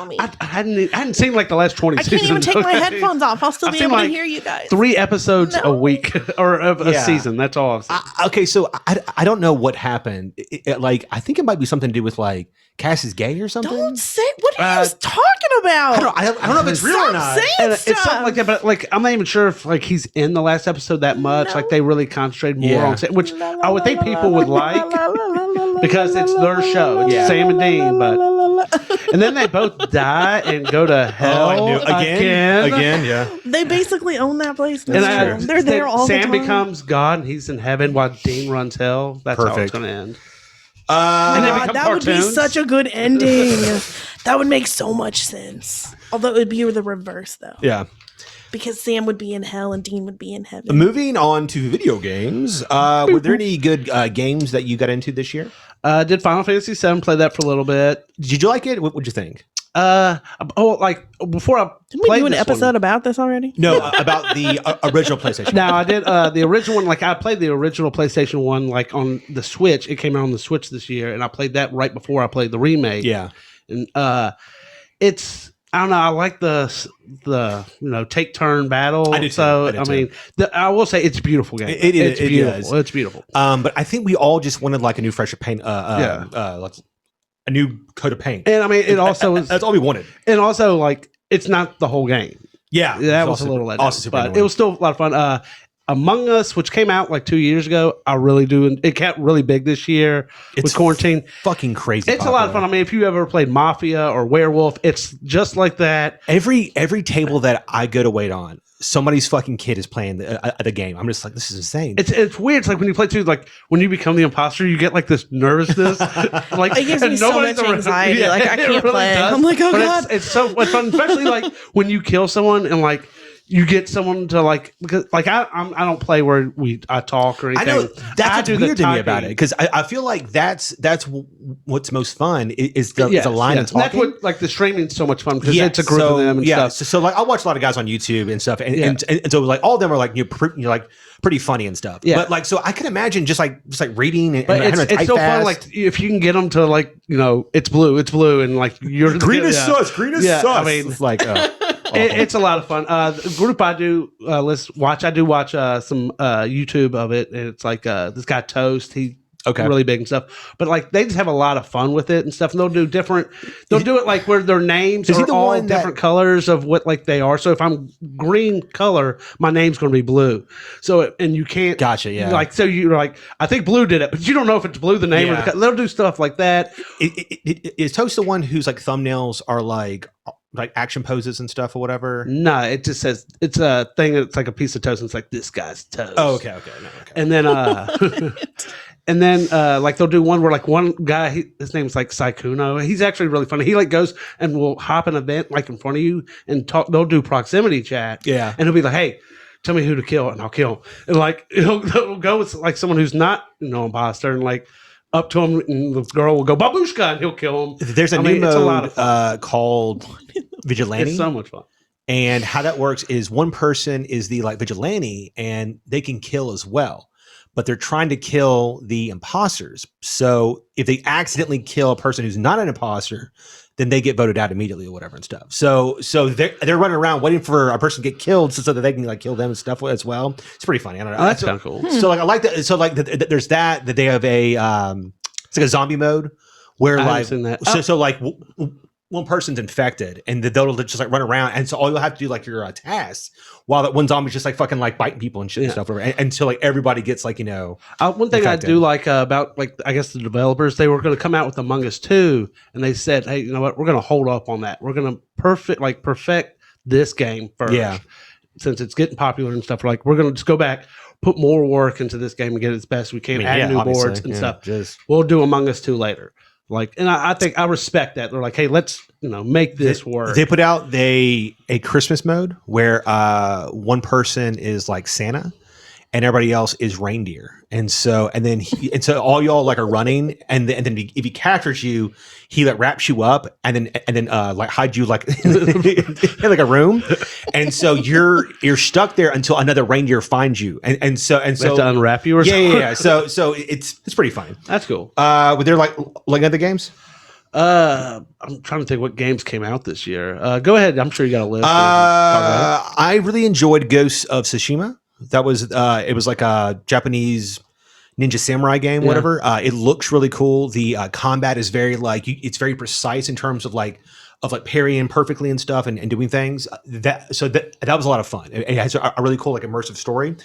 me. I hadn't seen like the last 20 seasons. I can't even take my headphones off. I'll still be able to hear you guys. 3 episodes a week or a season. That's all I've seen. Okay, so I don't know what happened. Like, I think it might be something to do with like Cass is gay or something. Don't say what are you talking about? I don't know if it's real or not. It's something like that, but like I'm not even sure if like he's in the last episode that much. Like they really concentrated more on which I would think people would like because it's their show. It's Sam and Dean, but and then they both die and go to hell again. Yeah, they basically own that place. And they're there all the time. Sam becomes God and he's in heaven while Dean runs hell. That's how it's going to end. And that would be such a good ending. That would make so much sense. Although it would be the reverse, though. Yeah. Because Sam would be in hell and Dean would be in heaven. Moving on to video games. Were there any good games that you got into this year? Did Final Fantasy VII, played that for a little bit. Did you like it? What would you think? Like before I didn't we do an episode about this already? No, about the original PlayStation. No, I did the original one. Like I played the original PlayStation 1 like on the Switch. It came out on the Switch this year, and I played that right before I played the remake. Yeah, and it's I don't know. I like the take turn battle. I do too. So I mean, I will say it's a beautiful game. It's beautiful. It's beautiful. But I think we all just wanted like a new fresh of paint. A new coat of paint. And I mean, it also was... That's all we wanted. And also, like, it's not the whole game. Yeah. That was a little let down. But it was still a lot of fun. Among Us, which came out like 2 years ago, I really do. And it got really big this year with quarantine. Fucking crazy. It's a lot of fun. I mean, if you ever played Mafia or Werewolf, it's just like that. Every table that I go to wait on, somebody's fucking kid is playing the game. I'm just like, this is insane. It's weird. It's like when you play too, like when you become the imposter, you get like this nervousness. Like it gives me so much anxiety. Like I can't really play. Does. I'm like, oh God. It's so much fun, especially like when you kill someone and like you get someone to like, because like I don't play where I talk or anything. I know that's what's weird to me about typing. it, because I feel like that's what's most fun is the line and talking. And that's what like the streaming's so much fun, because it's a group of them and stuff. So like I watch a lot of guys on YouTube and stuff, and so like all of them are like you're like pretty funny and stuff. Yeah. But like, so I can imagine just like reading and but having to type it's so fast. fun. Like if you can get them to like, it's blue, and like you're green is sus. I mean, it's like it's a lot of fun. The group I do watch some YouTube of it, and it's like this guy Toast. He really big and stuff, but like they just have a lot of fun with it and stuff. And they'll do it like where their names are all different colors of what like they are. So if I'm green color, my name's going to be blue. So and you can't like, so you're like, I think blue did it, but you don't know if it's blue the name or the color. They'll do stuff like that. Is Toast the one whose like thumbnails are like action poses and stuff or whatever? No, it just says it's a thing. It's like a piece of toast, and it's like this guy's toast. Oh, okay. And then and then like they'll do one where like one guy, his name's like Saikuno. He's actually really funny. He like goes and will hop an event like in front of you and talk. They'll do proximity chat. Yeah, and he'll be like, "Hey, tell me who to kill, and I'll kill him." And like he'll go with like someone who's not imposter, and like up to him, and the girl will go babushka, and he'll kill him. There's a new mode called Vigilante. It's so much fun. And how that works is one person is the like vigilante, and they can kill as well, but they're trying to kill the imposters. So if they accidentally kill a person who's not an imposter, then they get voted out immediately or whatever and stuff. So they're running around waiting for a person to get killed so that they can like kill them and stuff as well. It's pretty funny. I don't know. Oh, that's kind of cool. So like I like that. So like there's that they have a it's like a zombie mode where like so like one person's infected and they'll just like run around, and so all you'll have to do like your tasks while that one zombie's just like fucking like biting people and shit and stuff until like everybody gets like one thing infected. I do like about like I guess the developers, they were going to come out with Among Us 2, and they said, hey, you know what, we're going to hold up on that. We're going to perfect this game first, since it's getting popular and stuff. Like we're going to just go back, put more work into this game and get it as best we can, add new boards and stuff. We'll do Among Us 2 later. Like, and I think I respect that. They're like, hey, let's make this work. They put out a Christmas mode where one person is like Santa and everybody else is reindeer, and so all y'all like are running, and then if he captures you, he like wraps you up and then like hides you like in like a room, and so you're stuck there until another reindeer finds you, and so they have to unwrap you or something. Yeah. So it's pretty funny. That's cool. Were there like other games? I'm trying to think what games came out this year. Go ahead. I'm sure you got a list. I really enjoyed Ghosts of Tsushima. That was it was like a Japanese ninja samurai game, whatever. It looks really cool. The combat is very it's very precise in terms of like parrying perfectly and stuff and doing things. That was a lot of fun. It has a really cool like immersive story.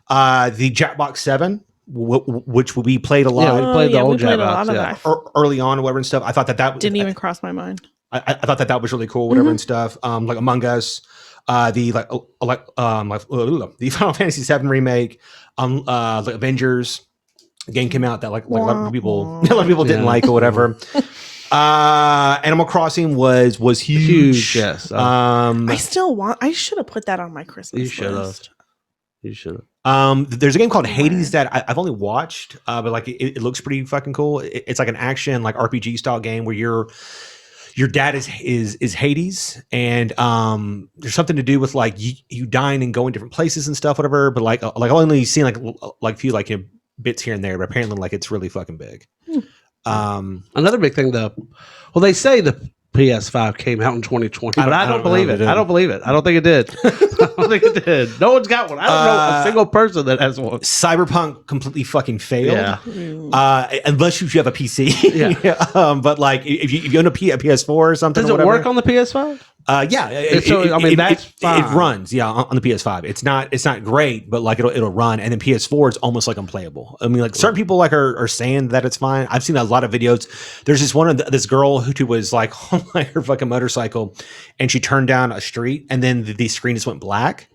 The Jackbox 7, which we played a lot. Yeah, we played the old Jackbox early on or whatever and stuff. I thought that didn't even cross my mind. I thought that was really cool, whatever and stuff. Like Among Us. The Final Fantasy VII remake, like Avengers game came out that like a lot of people didn't like or whatever. Animal Crossing was huge. Yes. I should have put that on my Christmas list. You should have. There's a game called Hades that I've only watched, but like it looks pretty fucking cool. It's like an action like RPG style game where your dad is Hades, and there's something to do with like you dying and going different places and stuff, whatever. But like I've only seen like few like bits here and there, but apparently like it's really fucking big. Another big thing, they say the PS5 came out in 2020, but I don't believe it. I don't believe it. I don't think it did. I don't think it did. No one's got one. I don't know a single person that has one. Cyberpunk completely fucking failed. Yeah. Unless you have a PC. Yeah. But like if you own a PS4 or something, does it work on the PS5? Yeah. That's fine. It runs. Yeah, on the PS5. It's not great, but like it'll run. And then PS4 is almost like unplayable. I mean, like certain people like are saying that it's fine. I've seen a lot of videos. There's this girl who was like on like her fucking motorcycle, and she turned down a street, and then the screen just went black.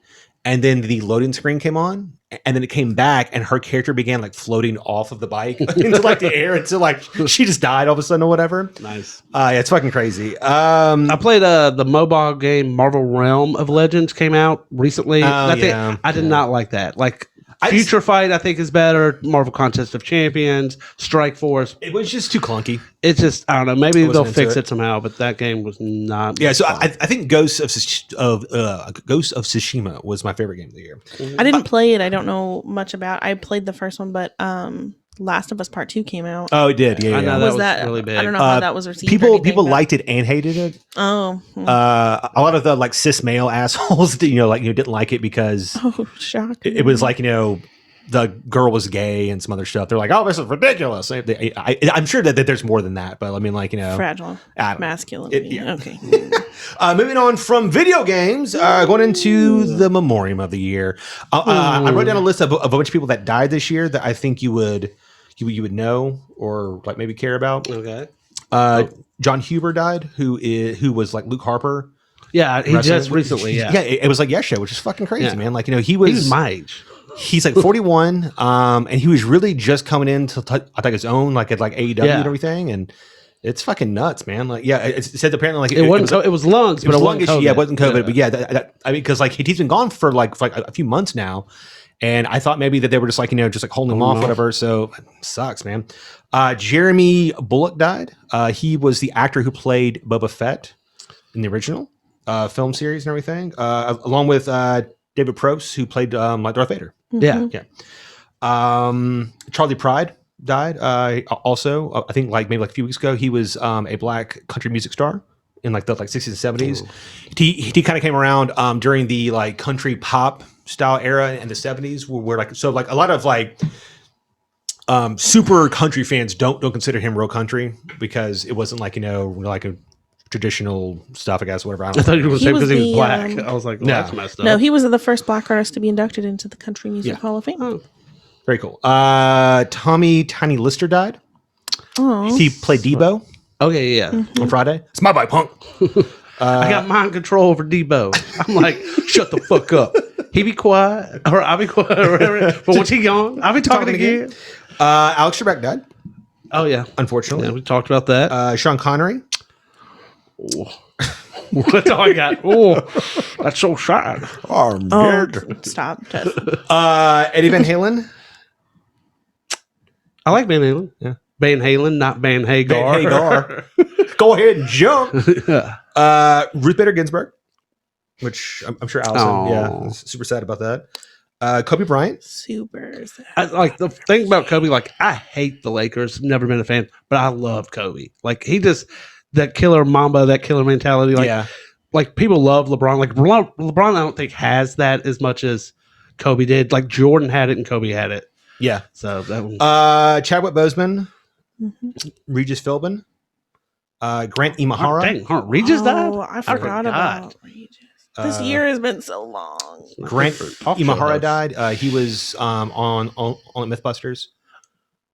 and then the loading screen came on, and then it came back, and her character began like floating off of the bike into like the air until like she just died all of a sudden or whatever. Nice. Yeah, it's fucking crazy. I played the mobile game Marvel Realm of Legends came out recently. I did not like that. Like Future Fight, I think is better. Marvel Contest of Champions, Strike Force. It was just too clunky. It's just I don't know. Maybe they'll fix it somehow, but that game was not. Yeah, so I think Ghost of Tsushima was my favorite game of the year. I didn't play it. I don't know much about. I played the first one, but Last of Us Part 2 came out. Oh, it did. Yeah, I know was that was really big. I don't know how that was received. People liked it and hated it. Oh, a lot of the like cis male assholes, didn't like it because shocking. It was like the girl was gay and some other stuff. They're like, oh, this is ridiculous. I'm sure that there's more than that, but I mean, fragile masculinity. Okay. Moving on from video games, going into the memoriam of the year. I wrote down a list of a bunch of people that died this year that I think you would know or like maybe care about. Okay. John Huber died, who was like Luke Harper. Yeah, he just recently. Yeah, it was like yesterday, which is fucking crazy, man. Like he was my age. He's like 41, and he was really just coming into I think his own like at like AEW and everything, and it's fucking nuts, man. Like, yeah, it said apparently like it wasn't. It was lungs, but it wasn't COVID. Yeah, it wasn't COVID, but yeah, I mean, because like he's been gone for like a few months now, and I thought maybe that they were just like just like holding him off, whatever. So sucks, man. Jeremy Bulloch died. He was the actor who played Boba Fett in the original film series and everything, along with David Prost, who played like Darth Vader. Yeah. Charlie Pride died. Also, I think like maybe like a few weeks ago, he was a black country music star in like the 60s and 70s. Ooh. He kind of came around during the like country pop style era in the 70s, where like so like a lot of like super country fans don't consider him real country because it wasn't like like a traditional stuff, I guess, whatever. I thought you were saying because he was black. I was like, well, that's messed up. No, he was the first black artist to be inducted into the Country Music Hall of Fame. Oh. Very cool. Tommy Tiny Lister died. Oh, he played Debo. Okay, yeah. On Friday. It's my bike, punk. I got mind control over Debo. I'm like, shut the fuck up. He be quiet, or I'll be quiet, or whatever. But once he gone, I'll be talking again. Alex Trebek died. Oh yeah, unfortunately. Yeah, we talked about that. Sean Connery. What do I got? Oh, that's so sad. Stop. Eddie Van Halen. I like Van Halen. Yeah, Van Halen, not Van Hagar. Van Hagar. Go ahead and jump. Ruth Bader Ginsburg, which I'm sure Allison, is super sad about that. Kobe Bryant. Super sad. I, like the thing about Kobe, like I hate the Lakers. Never been a fan, but I love Kobe. Like he just. That killer Mamba, that killer mentality. Like people love LeBron. Like LeBron, I don't think has that as much as Kobe did. Like Jordan had it and Kobe had it. Yeah. So that one. Chadwick Boseman, Regis Philbin, Grant Imahara. Regis died? I forgot about Regis. This year has been so long. Grant Imahara died. He was on MythBusters.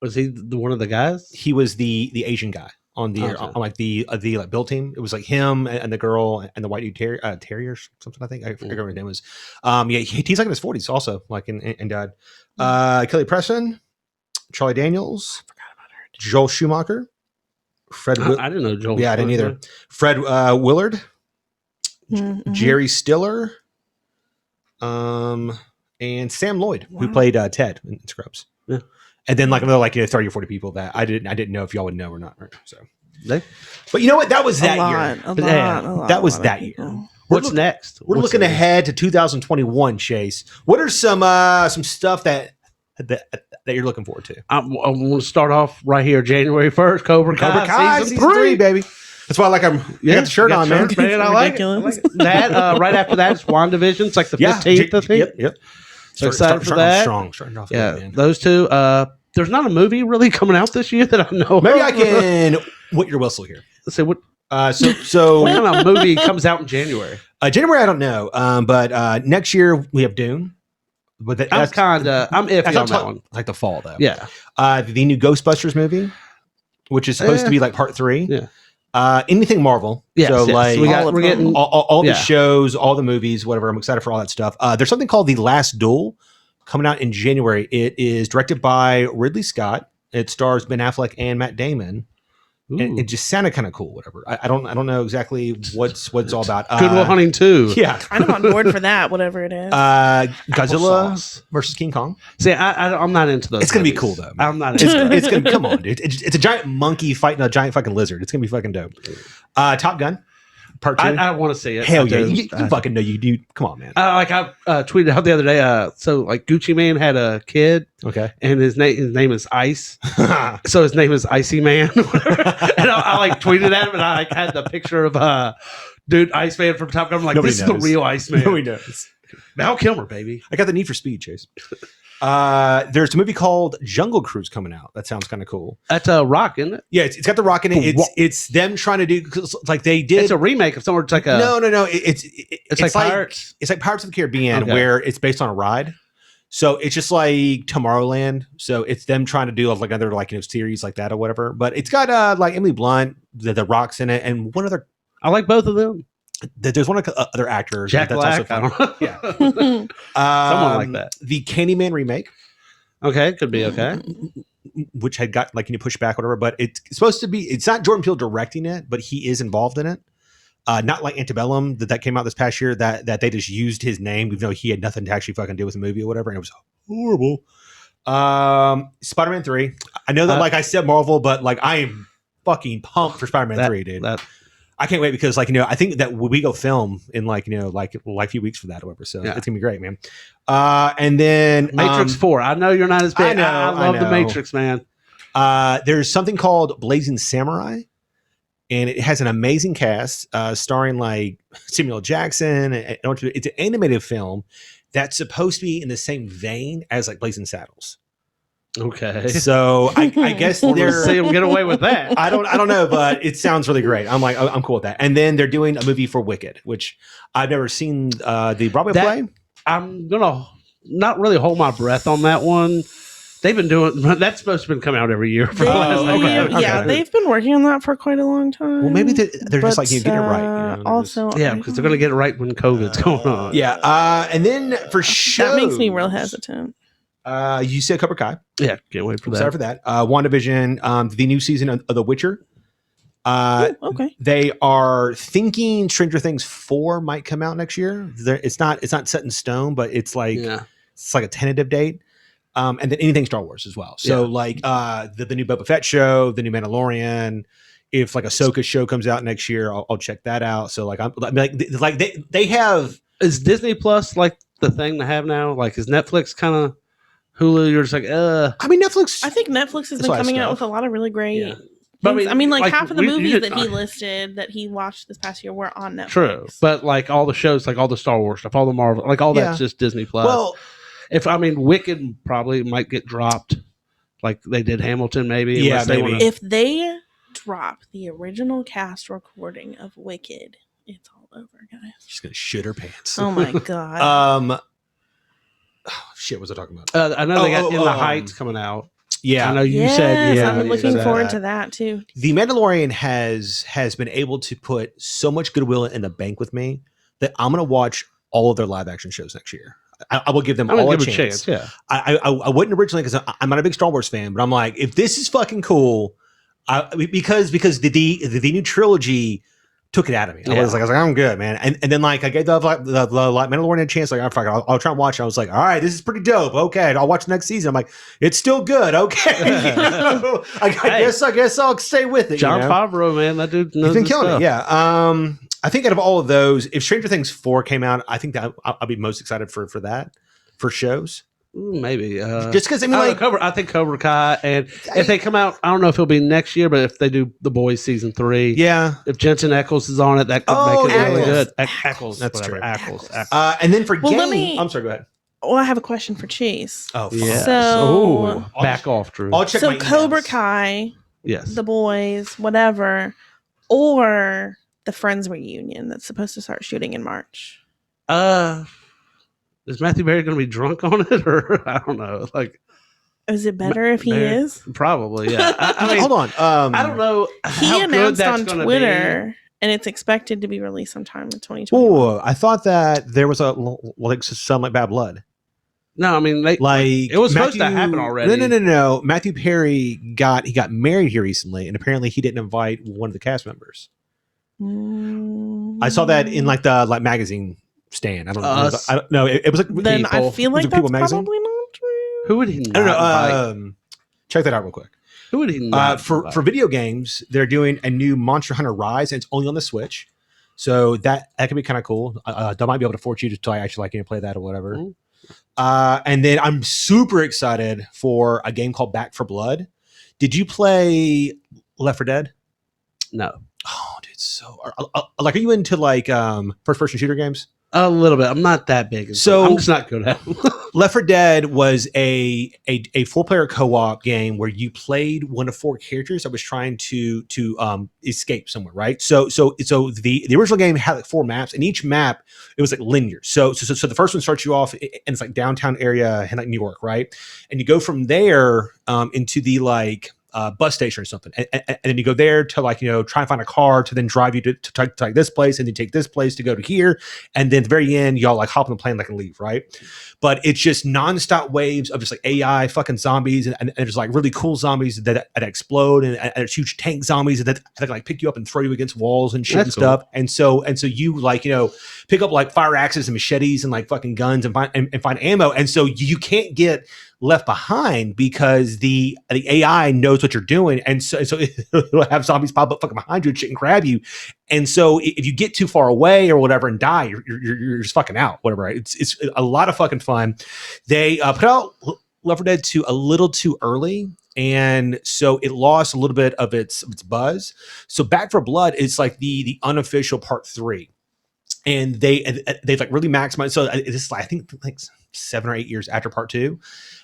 Was he one of the guys? He was the Asian guy. On the like build team, it was like him and the girl and the white dude Terry or something. I think I forget what his name was. He's like in his 40s also, like and died. Kelly Preston, Charlie Daniels, I forgot about her. Joel Schumacher, Fred. I didn't know Joel. Yeah, I didn't either. Fred Willard, Jerry Stiller, and Sam Lloyd, who played Ted in Scrubs. Yeah. And then like another 30 or 40 people that I didn't know if y'all would know or not. Right? So, but you know what? That was that year. That was that year. What's next? We're looking ahead to 2021. Chase, what are some stuff that you're looking forward to? I want to start off right here, January 1st. Cobra Kai season 3, baby. That's why I got the shirt on, man. I like it. That right after that is WandaVision. It's like the 15th, I think. Yep. So excited for that. Starting off yeah, good, man. Those two. There's not a movie really coming out this year that I know. Maybe I can wet your whistle here. Let's see what. So what kind of movie comes out in January? January, I don't know. But next year we have Dune. But I'm iffy on that one. Like the fall though. Yeah. The new Ghostbusters movie, which is supposed to be like part 3. Yeah. Anything Marvel. Yes, so yes. like We're getting all the yeah. shows, all the movies, whatever. I'm excited for all that stuff. There's something called The Last Duel coming out in January. It is directed by Ridley Scott. It stars Ben Affleck and Matt Damon. And it just sounded kind of cool. Whatever. I don't know exactly what's all about. Good Will Hunting 2. Yeah, Kind of on board for that, whatever it is. Godzilla versus King Kong. See, I'm not into those. It's gonna be movies. cool though. I'm not. It's gonna come on, dude. It's a giant monkey fighting a giant fucking lizard. It's gonna be fucking dope. Top Gun Part 2. I want to see it. Hell yeah, you fucking know you do. Come on, man. I tweeted out the other day. So like Gucci Mane had a kid. Okay, and his name is Ice. So his name is Icy Man. And I like tweeted at him, and I like had the picture of dude Iceman from Top Gun. I'm like, Nobody this knows. is the real Iceman. Nobody knows. Val Kilmer, baby. I got the Need for Speed, Chase. There's a movie called Jungle Cruise coming out. That sounds kind of cool. That's a Rock, isn't it? Yeah, it's got the Rock in it. It's them trying to do like they did. It's a remake of somewhere. It's like a no. It's like Pirates. It's like Pirates of the Caribbean, Okay. where it's based on a ride. So it's just like Tomorrowland. So it's them trying to do like another like series like that or whatever. But it's got like Emily Blunt, the Rock's in it, and one other. I like both of them. There's one other actor. Jack that's Black. Also I don't know. Yeah. Someone like that. The Candyman remake, Okay, could be okay. which had got like pushed back, whatever. But it's supposed to be. It's not Jordan Peele directing it, but he is involved in it. Not like Antebellum that came out this past year that they just used his name, even though he had nothing to actually fucking do with the movie or whatever, and it was horrible. Spider-Man 3. I know that like I said Marvel, but like I am fucking pumped for Spider-Man 3, dude. I can't wait because like I think that we go film in like like a few weeks for that or whatever. So it's gonna be great, man. And then Matrix 4. I know you're not as big. I love know. the Matrix, man. There's something called Blazing Samurai. And it has an amazing cast, starring like Samuel L. Jackson. It's an animated film that's supposed to be in the same vein as like Blazing Saddles. Okay. So I guess they're see them get away with that. I don't know, but it sounds really great. I'm cool with that. And then they're doing a movie for Wicked, which I've never seen the Broadway play. I'm gonna not really hold my breath on that one. They've been doing that's supposed to come out every year. For Yeah, they've been working on that for quite a long time. Well, maybe they're just like getting it right. Also, yeah, because they're going to get it right when COVID's going on. Yeah, and then for shows, that makes me real hesitant. You said Cobra Kai. Yeah, can't wait for that. Sorry for that. WandaVision, the new season of The Witcher. Okay. They are thinking Stranger Things 4 might come out next year. It's not set in stone, but it's like a tentative date. And then anything Star Wars as well. So like the new Boba Fett show, the new Mandalorian. If like Ahsoka show comes out next year, I'll check that out. So like they have. Is Disney Plus like the thing to have now? Like is Netflix kind of Hulu? You're just like I mean Netflix. I think Netflix has been coming out with a lot of really great. Yeah. But I mean, like half of the movies that he listed that he watched this past year were on Netflix. True, but like all the shows, like all the Star Wars stuff, all the Marvel, like all that's just Disney Plus. Well. Wicked probably might get dropped, like they did Hamilton, maybe. Yeah, maybe. If they drop the original cast recording of Wicked, it's all over, guys. She's gonna shit her pants. Oh my god. Shit. What was I talking about? I know they got In the Heights coming out. Yeah, I know you said. Yeah, I'm looking forward to that too. The Mandalorian has been able to put so much goodwill in the bank with me that I'm gonna watch all of their live action shows next year. I will give them all a chance. Yeah, I wouldn't originally because I'm not a big Star Wars fan, but I'm like, if this is fucking cool, because the new trilogy took it out of me. I was like, I'm good, man. And then like I gave the Mandalorian a chance. Like, I'll try and watch it. I was like, all right, this is pretty dope. Okay, I'll watch the next season. I'm like, it's still good. Okay, I guess I'll stay with it. Jon Favreau, man, that dude knows he's been killing stuff. it. Yeah. I think out of all of those, if Stranger Things 4 came out, I think that I'll be most excited for that, for shows. Maybe. Just because, I mean, I think Cobra Kai, and if they come out, I don't know if it'll be next year, but if they do The Boys season 3, if Jensen Ackles is on it, that could make it really good. Ackles, that's true. Ackles. And then for I'm sorry, go ahead. Well, I have a question for Chase. Oh, yeah. So back off, Drew. I'll check so my emails. Cobra Kai, yes, The Boys, whatever, or the Friends reunion that's supposed to start shooting in March. Is Matthew Berry going to be drunk on it, or I don't know? Like, Is it better if he Man, is? Probably, yeah. I mean, Hold on. I don't know. He how good announced that's on gonna Twitter, and it's expected to be released sometime in 2021. Oh, I thought that there was like some like Bad Blood. Be. No, I mean, Like it was supposed to happen already. No. Matthew Perry got married here recently, and apparently he didn't invite one of the cast members. I saw that in like the magazine stand. I don't know. I don't know. It was like Then People. I feel Was like it that's People magazine? probably not true. Who would he? I don't Not know. invite? Check that out real quick. Who would he? Not For invite? video games, they're doing a new Monster Hunter Rise, and it's only on the Switch. So that could be kind of cool. They might be able to force you to actually play that or whatever. Mm. And then I'm super excited for a game called Back 4 Blood. Did you play Left 4 Dead? No, Oh, dude, are you into first person shooter games? a little bit. I'm not that big. So- I'm just not good at them. Left 4 Dead was a 4-player co-op game where you played one of 4 characters that was trying to escape somewhere, right? So the original game had like 4 maps, and each map it was like linear. So the first one starts you off and it's like downtown area in like New York, right? And you go from there into the bus station or something, and then you go there to try and find a car to then drive you to like this place, and then take this place to go to here, and then at the very end y'all hop on the plane and leave, right? But it's just nonstop waves of just AI fucking zombies, and there's really cool zombies that explode, and there's huge tank zombies that can pick you up and throw you against walls and shit. That's and stuff. And so you pick up fire axes and machetes and fucking guns and find ammo, and so you can't get left behind because the AI knows what you're doing, and so it'll have zombies pop up fucking behind you and shit and grab you. And so if you get too far away or whatever and die, you're just fucking out. Whatever. Right? It's a lot of fucking fun. They put out Left 4 Dead 2 a little too early, and so it lost a little bit of its buzz. So Back 4 Blood is the unofficial part 3. And they've really maximized. So it's I think 7 or 8 years after part 2,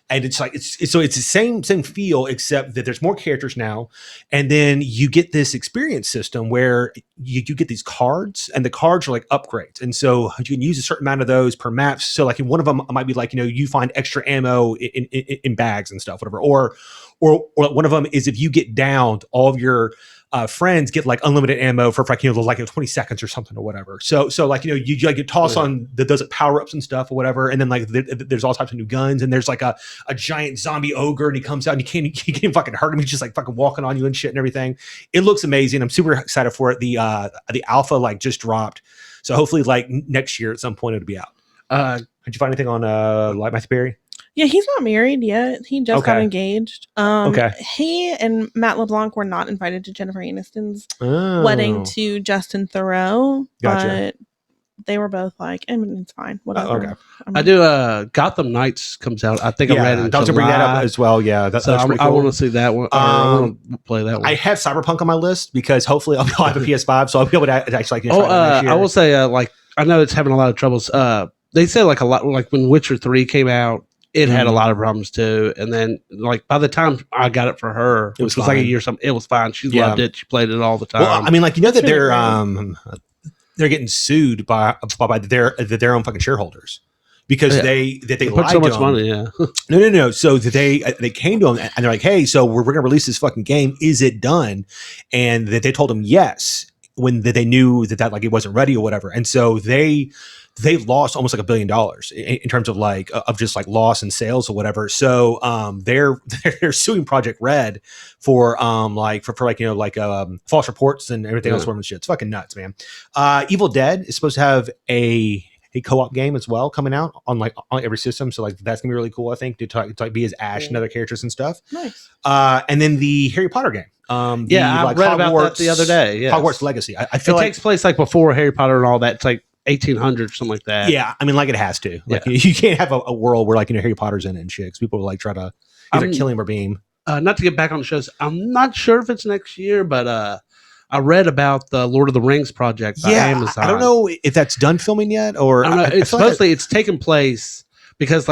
and it's the same feel, except that there's more characters now, and then you get this experience system where you get these cards, and the cards are upgrades, and so you can use a certain amount of those per map. So one of them might be you find extra ammo in bags and stuff, whatever, or one of them is if you get downed, all of your friends get unlimited ammo for 20 seconds or something or whatever. So you toss on those power ups and stuff or whatever, and then there's all types of new guns, and there's a giant zombie ogre, and he comes out and you can't fucking hurt him. He's just fucking walking on you and shit and everything. It looks amazing. I'm super excited for it. The alpha just dropped, so hopefully next year at some point it'll be out. Did you find anything on Matthew Perry? Yeah, he's not married yet. He just got Okay. engaged. Okay. He and Matt LeBlanc were not invited to Jennifer Aniston's Oh. wedding to Justin Theroux, Gotcha. but they were both it's fine. Whatever. okay. I do. Gotham Knights comes out. I think I'm ready. I was gonna bring that up as well. Yeah, that's pretty cool. I want to see that one. I want to play that one. I have Cyberpunk on my list because hopefully I'll have a PS5, so I'll be able to actually. Try that next year. I will say, I know it's having a lot of troubles. They said a lot, when Witcher 3 came out, it had a lot of problems too. And then by the time I got it for her, It was which was a year or something, it was fine. She loved it. She played it all the time. Well, I mean, that That's they're really they're getting sued by their own fucking shareholders because they They lied put so to much them. money. Yeah. No. So they came to him and they're like, "Hey, so we're going to release this fucking game. Is it done?" And that they told him yes when they knew that it wasn't ready or whatever. And so they lost almost $1 billion in terms of just loss in sales or whatever. So they're suing Project Red for false reports and everything else. And shit. It's fucking nuts, man. Evil Dead is supposed to have a co-op game as well coming out on every system. So that's gonna be really cool. I think to be as Ash and other characters and stuff. Nice. And then the Harry Potter game. I read about that the other day. Yes. Hogwarts Legacy. I feel it takes place before Harry Potter and all that. It's 1800 something like that. Yeah, I mean, it has to. You can't have a world where Harry Potter's in it and shit. 'Cause people will try to either kill him or beam. Not to get back on the shows, I'm not sure if it's next year, but I read about the Lord of the Rings project by Amazon. I don't know if that's done filming yet or I don't know. It's supposedly it's taken place because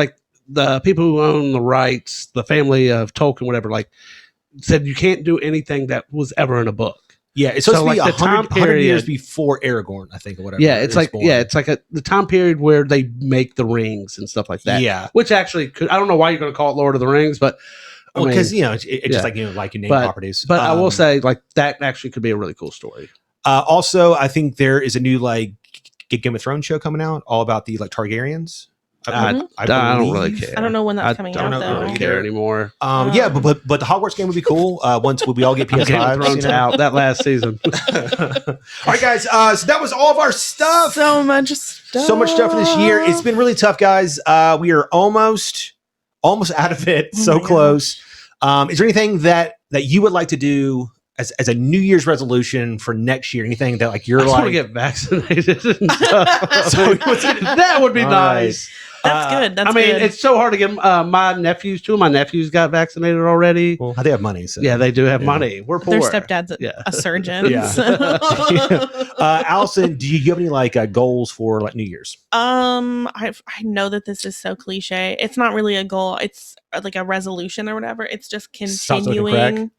the people who own the rights, the family of Tolkien, whatever, said you can't do anything that was ever in a book. Yeah, it's supposed So, to be like, the 100, time 100 years period- before Aragorn, I think, or whatever. Yeah, it's is born. it's like the time period where they make the rings and stuff like that. Yeah. Which actually could, I don't know why you're going to call it Lord of the Rings, but I Well, mean, because it's yeah. just like like you name But- properties. But I will say, like, that actually could be a really cool story. Also, I think there is a new like Game of Thrones show coming out, all about the like Targaryens. I don't really believe. care. I don't know when that's coming don't out know though. really care anymore. Yeah, but the Hogwarts game would be cool. Once we all get Game of PS5s. Thrones out that last season. All right, guys. So that was all of our stuff. So much stuff. So much stuff for this year. It's been really tough, guys. We are almost out of it. Oh So my close. Is there anything that you would like to do as a New Year's resolution for next year? Anything that like you're I just want to like get vaccinated and stuff. So- that would be All nice. That's good. That's I mean, good. it's so hard to get my nephews. Two of my nephews got vaccinated already. well, they have money. So. Yeah, they do have Yeah. money. We're poor. Their stepdad's Yeah. a surgeon. Yeah. so- Allison, do you have any like goals for like New Year's? I know that this is so cliche. It's not really a goal. It's like a resolution or whatever. It's just Stop smoking crack? continuing.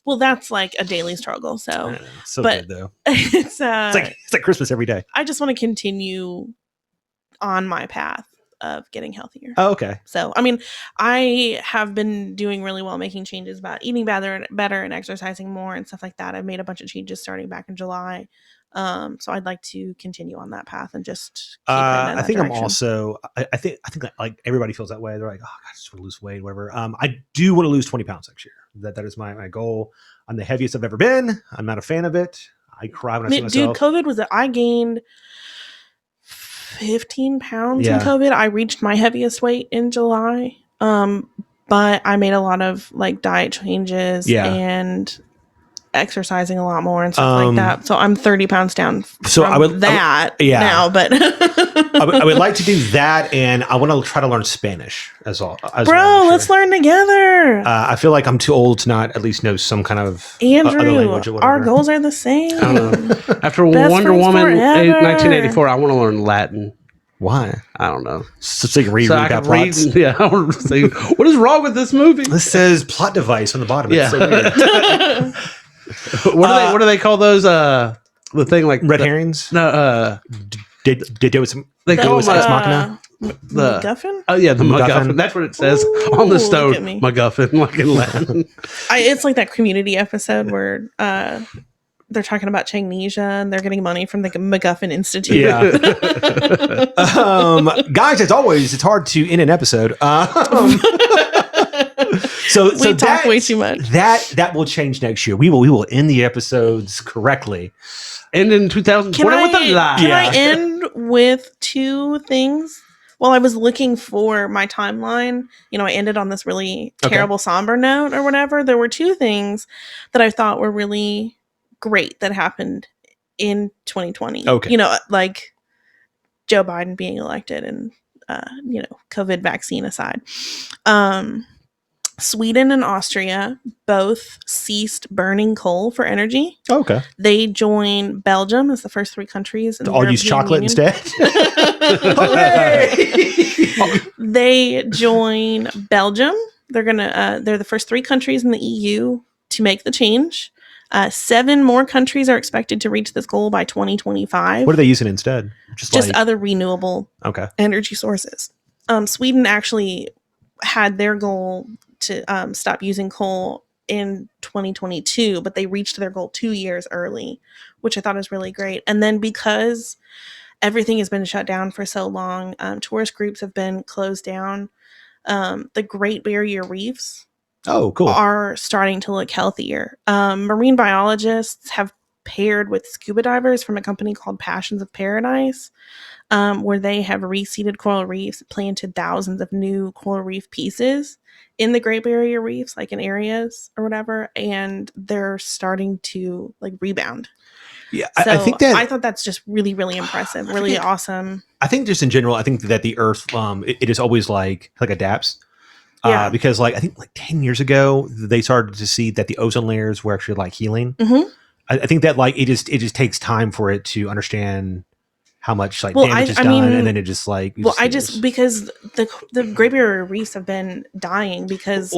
Well, that's like a daily struggle. I So don't know. So but- good though. it's It's like Christmas every day. I just want to continue on my path of getting healthier. Oh, okay. So, I mean, I have been doing really well making changes about eating better and exercising more and stuff like that. I've made a bunch of changes starting back in July. So I'd like to continue on that path and just keep heading in I that think direction. I'm also. I think that like everybody feels that way. They're like, oh, God, I just want to lose weight, whatever. I do want to lose 20 pounds next year. That is my goal. I'm the heaviest I've ever been. I'm not a fan of it. I cry when I see myself. Dude, COVID was I gained 15 pounds Yeah. in COVID. I reached my heaviest weight in July. But I made a lot of like diet changes Yeah. and exercising a lot more and stuff like that. So I'm 30 pounds down So from I would yeah. now, but I would like to do that, and I want to try to learn Spanish as well. bro, let's learn together. I feel like I'm too old to not at least know some kind of other Andrew, language or whatever. our goals are the same. I don't know. After Best Wonder friends Woman forever. 1984, I want to learn Latin. Why? I don't know. So you can read So I about can read. plots. Yeah, I want to say, what is wrong with this movie? This says plot device on the bottom. Yeah. It's so weird. What do they call those? The thing like Red herrings? No, Did there was some they call Deus them Ex Machina? the- MacGuffin? oh yeah, the MacGuffin. MacGuffin. That's what it says Ooh, on the look stove. at me. MacGuffin, like in Latin. It's like that Community episode where they're talking about Changnesia and they're getting money from the MacGuffin Institute. Yeah. Guys, as always, it's hard to end an episode. So We talk way too much. That will change next year. We will end the episodes correctly. And in 2020 with a lie. Can Yeah. I end with two things? While I was looking for my timeline, I ended on this really Okay. terrible somber note or whatever. There were two things that I thought were really great that happened in 2020. Okay. Like Joe Biden being elected and, COVID vaccine aside. Sweden and Austria both ceased burning coal for energy. Okay. They joined Belgium as the first three countries. In the I'll use chocolate European instead. Hooray! They join Belgium. They're the first three countries in the EU to make the change. 7 more countries are expected to reach this goal by 2025. What are they using instead? Just other renewable okay. energy sources. Sweden actually had their goal to stop using coal in 2022, but they reached their goal 2 years early, which I thought is really great. And then because everything has been shut down for so long, tourist groups have been closed down. The Great Barrier Reefs Oh, cool. are starting to look healthier. Marine biologists have paired with scuba divers from a company called Passions of Paradise, where they have reseeded coral reefs, planted thousands of new coral reef pieces in the Great Barrier Reefs, like in areas or whatever, and they're starting to like rebound. Yeah, So I think that I thought that's just really, really impressive, really awesome. I think just in general, I think that the Earth, it is always like adapts. Yeah. Because I think 10 years ago, they started to see that the ozone layers were actually like healing. Mhm. I think that it just takes time for it to understand how much Well, damage is I done, mean, and then it just because the Great Barrier Reefs have been dying because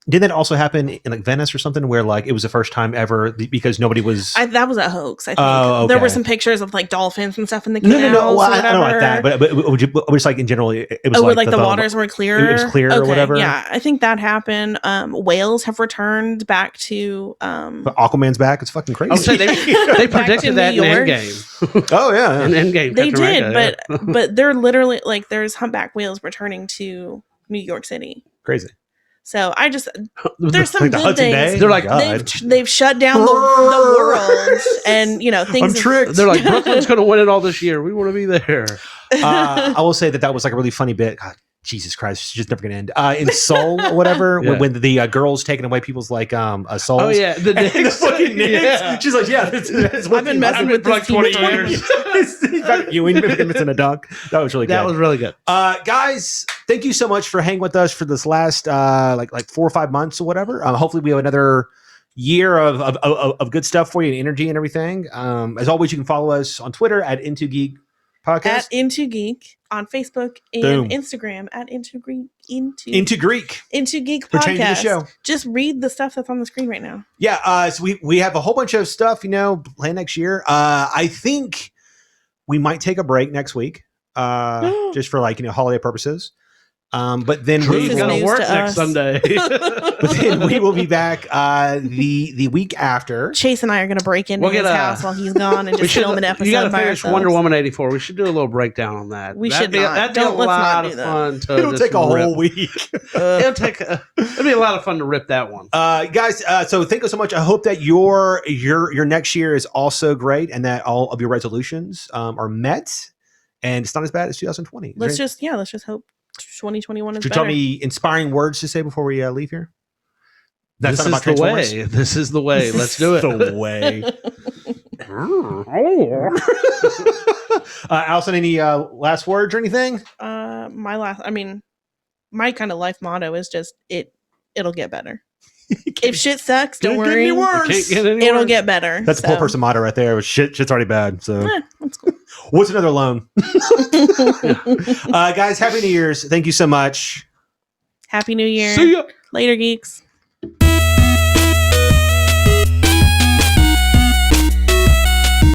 Did that also happen in like Venice or something where like it was the first time ever because nobody was? That was a hoax. I think Oh, there were okay. some pictures of like dolphins and stuff in the canals. No. Well, or I don't know like that, whatever. but would you, just like in general, it was Where like the waters were clear. It was clear or whatever. Yeah, I think that happened. Whales have returned back to. But Aquaman's back. It's fucking crazy. I would say they Back predicted to that in New York. Endgame. Oh yeah. In Endgame, They Captain did, America, yeah. but they're literally like there's humpback whales returning to New York City. Crazy. So I just there's some Like the good Hudson things. Bay? They're like, God. They've shut down the world, and you know things. I'm tricked. They're like, Brooklyn's going to win it all this year. We want to be there. I will say that was like a really funny bit. God, Jesus Christ, it's just never gonna end. In Soul or whatever, Yeah. when the girl's taking away people's like souls. Oh yeah, the And the Knicks. fucking Knicks. Yeah. She's like, yeah, that's I've been messing with for like this team 20 for years. You ain't missing a dunk. That was really good. That was really good. Guys, thank you so much for hanging with us for this last like 4 or 5 months or whatever. Hopefully we have another year of good stuff for you and energy and everything. As always, you can follow us on Twitter at Into Geek Podcast. At Into Geek on Facebook and Boom. Instagram at Into Geek Into Greek. Into Geek We're changing the Podcast. show. Just read the stuff that's on the screen right now. Yeah, so we have a whole bunch of stuff, planned next year. I think we might take a break next week, just for like holiday purposes. But then This we is We're going news to work to next us. Sunday. but then we will be back the week after. Chase and I are going to break into We'll get his a- house while he's gone and We just should. film an episode You got to by finish ourselves. Wonder Woman 84. We should do a little breakdown on that. We That'd should be, not. That'd be Don't- a let's not lot do of that. fun to It'll just take a rip. whole week. It'll take. It'll be a lot of fun to rip that one. Guys, so thank you so much. I hope that your next year is also great and that all of your resolutions are met and it's not as bad as 2020. Let's just hope 2021 is Could you better. tell me inspiring words to say before we leave here? This not is about the Transformers? way. This is the way. Let's do it. The way. Allison, any last words or anything? My kind of life motto is just it'll get better. If shit sucks, don't Can't get worry. any worse. Can't get any It'll worse. get better. That's a poor person motto right there. Shit's already bad. So That's cool. what's another loan? Guys, happy New Year's. Thank you so much. Happy New Year. See ya. Later, geeks.